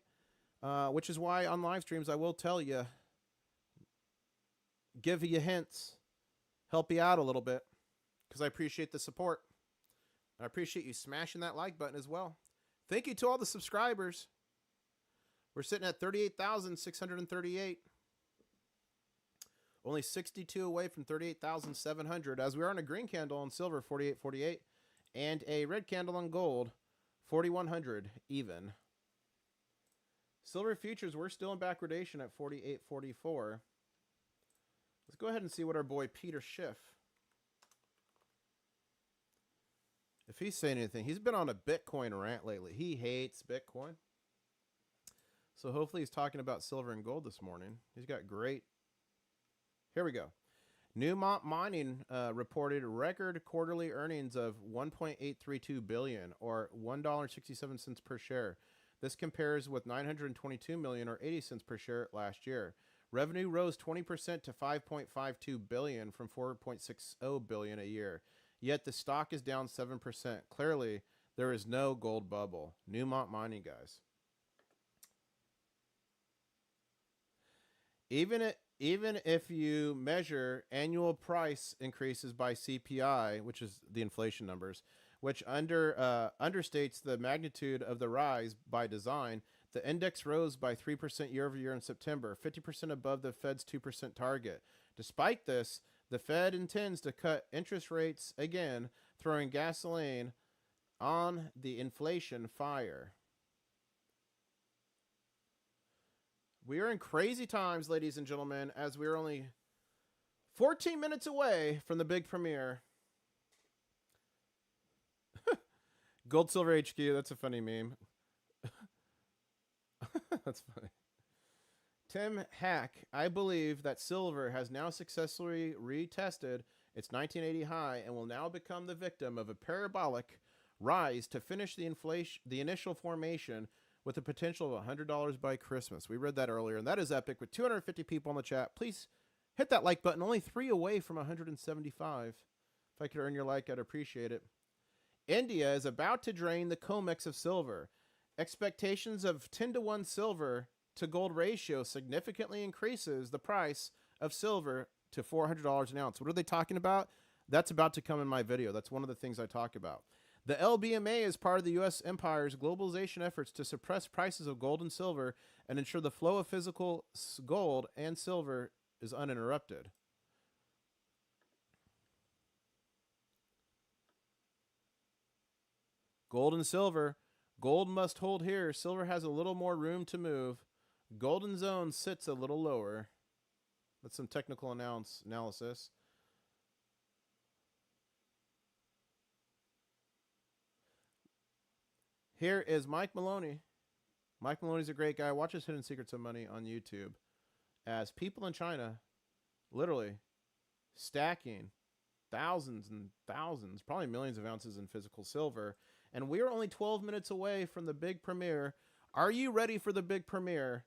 Which is why on live streams I will tell you, give you hints, help you out a little bit, because I appreciate the support. I appreciate you smashing that like button as well. Thank you to all the subscribers. We're sitting at 38,638. Only 62 away from 38,700, as we are on a green candle on silver, 48.48, and a red candle on gold, 4,100 even. Silver futures, we're still in backwardation at 48.44. Let's go ahead and see what our boy Peter Schiff, if he's saying anything. He's been on a Bitcoin rant lately. He hates Bitcoin. So hopefully he's talking about silver and gold this morning. He's got great. Here we go. Newmont Mining reported record quarterly earnings of $1.832 billion or $1.67 per share. This compares with $922 million or 80 cents per share last year. Revenue rose 20% to $5.52 billion from $4.60 billion a year. Yet the stock is down 7%. Clearly, there is no gold bubble. Newmont Mining, guys. Even if you measure annual price increases by CPI, which is the inflation numbers, which understates the magnitude of the rise by design, the index rose by 3% year over year in September, 50% above the Fed's 2% target. Despite this, the Fed intends to cut interest rates again, throwing gasoline on the inflation fire. We are in crazy times, ladies and gentlemen, as we are only 14 minutes away from the big premiere. Gold Silver HQ, that's a funny meme. That's funny. Tim Hack, I believe that silver has now successfully retested its 1980 high and will now become the victim of a parabolic rise to finish the initial formation with a potential of $100 by Christmas. We read that earlier, and that is epic. With 250 people in the chat, please hit that like button. Only 3 away from 175. If I could earn your like, I'd appreciate it. India is about to drain the COMEX of silver. Expectations of 10-to-1 silver to gold ratio significantly increases the price of silver to $400 an ounce. What are they talking about? That's about to come in my video. That's one of the things I talk about. The LBMA is part of the U.S. empire's globalization efforts to suppress prices of gold and silver and ensure the flow of physical gold and silver is uninterrupted. Gold and silver. Gold must hold here. Silver has a little more room to move. Golden zone sits a little lower. That's some technical analysis. Here is Mike Maloney. Mike Maloney's a great guy. Watch his Hidden Secrets of Money on YouTube. As people in China, literally, stacking thousands and thousands, probably millions of ounces in physical silver. And we are only 12 minutes away from the big premiere. Are you ready for the big premiere?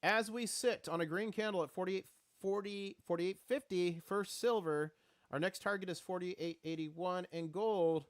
As we sit on a green candle at 48.50 for silver, our next target is 48.81, and gold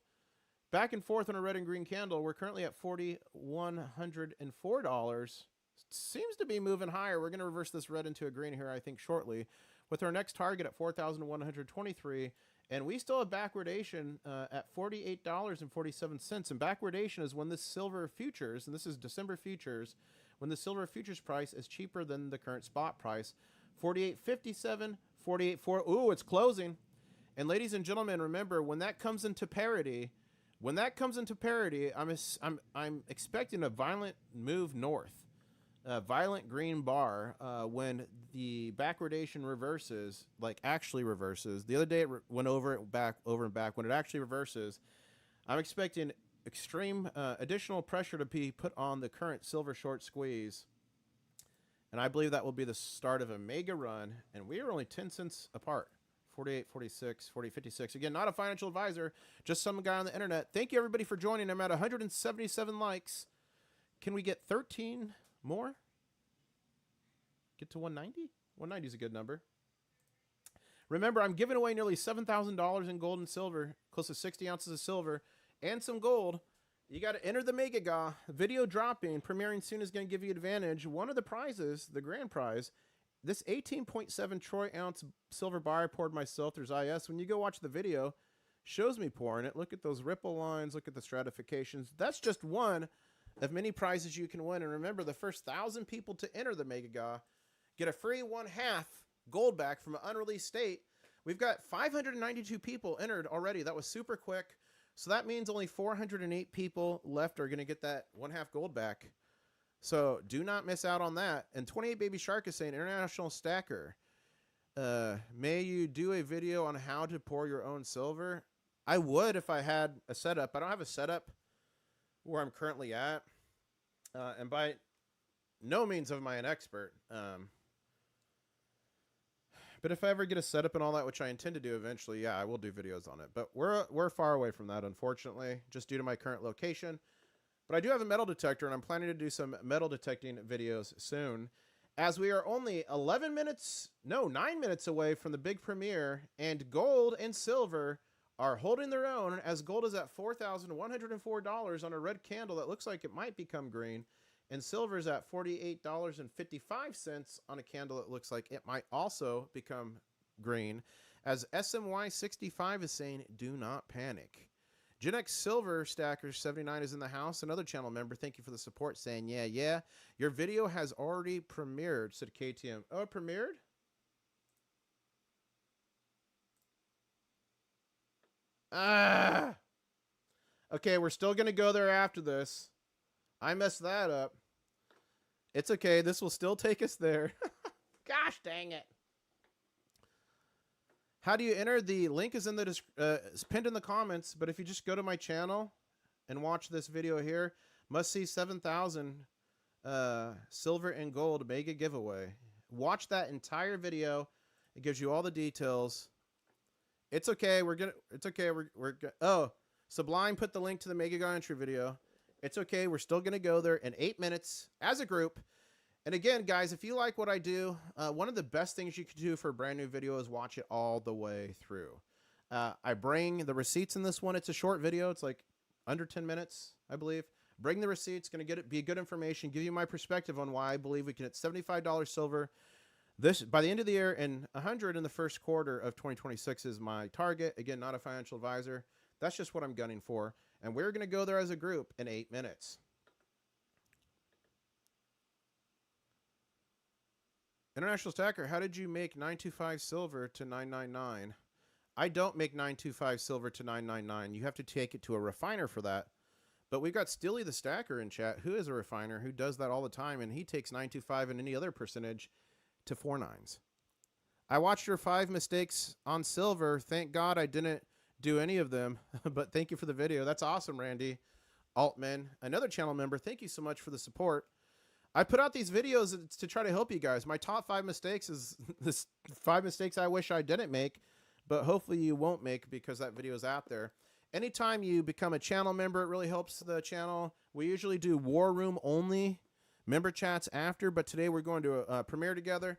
back and forth on a red and green candle. We're currently at $4,104. Seems to be moving higher. We're going to reverse this red into a green here, I think, shortly, with our next target at 4,123. And we still have backwardation at $48.47. And backwardation is when the silver futures, and this is December futures, when the silver futures price is cheaper than the current spot price. 48.57, 48.4. Ooh, it's closing. And ladies and gentlemen, remember, when that comes into parity, I'm expecting a violent move north. A violent green bar when the backwardation reverses, like actually reverses. The other day it went over and back. When it actually reverses, I'm expecting extreme additional pressure to be put on the current silver short squeeze. And I believe that will be the start of a mega run. And we are only 10 cents apart. 48.46, 40.56. Again, not a financial advisor, just some guy on the internet. Thank you, everybody, for joining. I'm at 177 likes. Can we get 13 more? Get to 190? 190 is a good number. Remember, I'm giving away nearly $7,000 in gold and silver, close to 60 ounces of silver, and some gold. You got to enter the Mega Ga. Video dropping, premiering soon is going to give you advantage. One of the prizes, the grand prize, this 18.7 troy ounce silver bar I poured myself. There's IS. When you go watch the video, shows me pouring it. Look at those ripple lines. Look at the stratifications. That's just one of many prizes you can win. And remember, the first 1,000 people to enter the Mega Ga get a free 1/2 gold back from an unreleased state. We've got 592 people entered already. That was super quick. So that means only 408 people left are going to get that 1/2 gold back. So do not miss out on that. And 28 Baby Shark is saying, International Stacker, may you do a video on how to pour your own silver? I would if I had a setup. I don't have a setup where I'm currently at. And by no means am I an expert. But if I ever get a setup and all that, which I intend to do eventually, yeah, I will do videos on it. But we're far away from that, unfortunately, just due to my current location. But I do have a metal detector, and I'm planning to do some metal detecting videos soon, as we are only 9 minutes away from the big premiere, and gold and silver are holding their own, as gold is at $4,104 on a red candle that looks like it might become green, and silver is at $48.55 on a candle that looks like it might also become green, as SMY65 is saying, do not panic. Gen X Silver Stacker 79 is in the house. Another channel member, thank you for the support, saying, yeah. Your video has already premiered, said KTM. Oh, it premiered? Okay, we're still going to go there after this. I messed that up. It's okay. This will still take us there. Gosh dang it. How do you enter? The link is in the it's pinned in the comments, but if you just go to my channel and watch this video here, must see 7,000 silver and gold mega giveaway. Watch that entire video. It gives you all the details. It's okay. It's okay. Oh, Sublime put the link to the Mega Ga entry video. It's okay. We're still going to go there in 8 minutes as a group. And again, guys, if you like what I do, one of the best things you can do for a brand new video is watch it all the way through. I bring the receipts in this one. It's a short video. It's like under 10 minutes, I believe. Bring the receipts. Going to be good information. Give you my perspective on why I believe we can hit $75 silver this by the end of the year, and 100 in the first quarter of 2026 is my target. Again, not a financial advisor. That's just what I'm gunning for. And we're going to go there as a group in 8 minutes. International Stacker, how did you make 925 silver to 999? I don't make 925 silver to 999. You have to take it to a refiner for that. But we've got Stilly the Stacker in chat, who is a refiner, who does that all the time, and he takes 925 and any other percentage to 49s. I watched your 5 mistakes on silver. Thank God I didn't do any of them, but thank you for the video. That's awesome, Randy. Altman, another channel member, thank you so much for the support. I put out these videos to try to help you guys. My top 5 mistakes is this 5 mistakes I wish I didn't make, but hopefully you won't make because that video is out there. Anytime you become a channel member, it really helps the channel. We usually do War Room only member chats after, but today we're going to premiere together.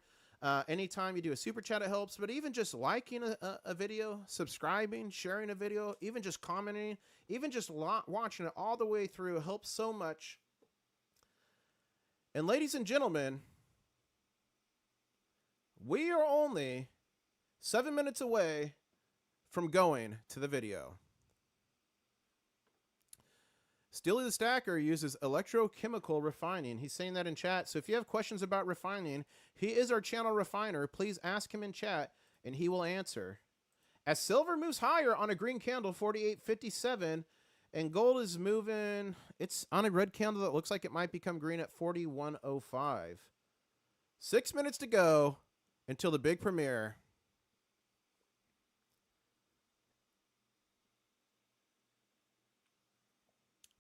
Anytime you do a super chat, it helps, but even just liking a video, subscribing, sharing a video, even just commenting, even just watching it all the way through helps so much. And ladies and gentlemen, we are only 7 minutes away from going to the video. Steely the Stacker uses electrochemical refining. He's saying that in chat. So if you have questions about refining, he is our channel refiner. Please ask him in chat and he will answer. As silver moves higher on a green candle, 48.57, and gold is moving, it's on a red candle that looks like it might become green at 41.05. 6 minutes to go until the big premiere.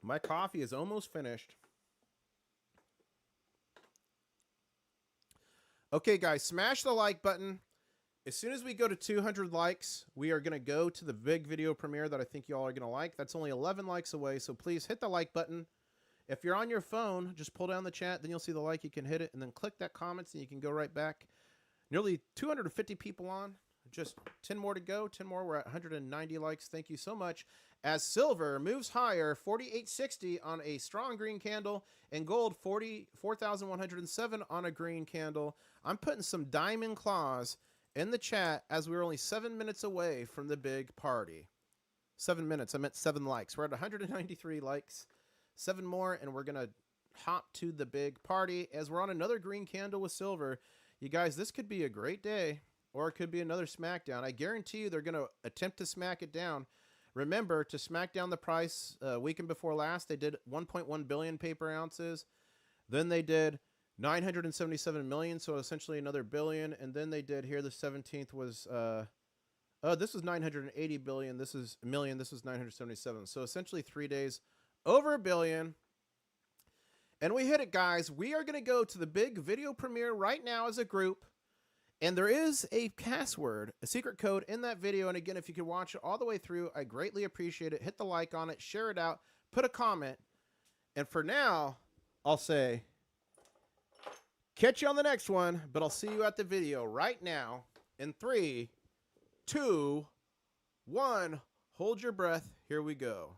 My coffee is almost finished. Okay, guys, smash the like button. As soon as we go to 200 likes, we are going to go to the big video premiere that I think you all are going to like. That's only 11 likes away, so please hit the like button. If you're on your phone, just pull down the chat, then you'll see the like. You can hit it, and then click that comments, and you can go right back. Nearly 250 people on. Just 10 more to go. 10 more. We're at 190 likes. Thank you so much. As silver moves higher, 48.60 on a strong green candle, and gold 44,107 on a green candle. I'm putting some diamond claws in the chat as we're only 7 minutes away from the big party. 7 minutes. I meant 7 likes. We're at 193 likes. 7 more, and we're going to hop to the big party as we're on another green candle with silver. You guys, this could be a great day, or it could be another smackdown. I guarantee you they're going to attempt to smack it down. Remember, to smack down the price, weekend before last, they did 1.1 billion paper ounces. Then they did 977 million, so essentially another billion. And then they did here, the 17th was, this was 980 billion. This is a million. This was 977. So essentially 3 days, over a billion. And we hit it, guys. We are going to go to the big video premiere right now as a group. And there is a password, a secret code in that video. And again, if you could watch it all the way through, I greatly appreciate it. Hit the like on it, share it out, put a comment. And for now, I'll say, catch you on the next one, but I'll see you at the video right now in 3, 2, 1. Hold your breath. Here we go.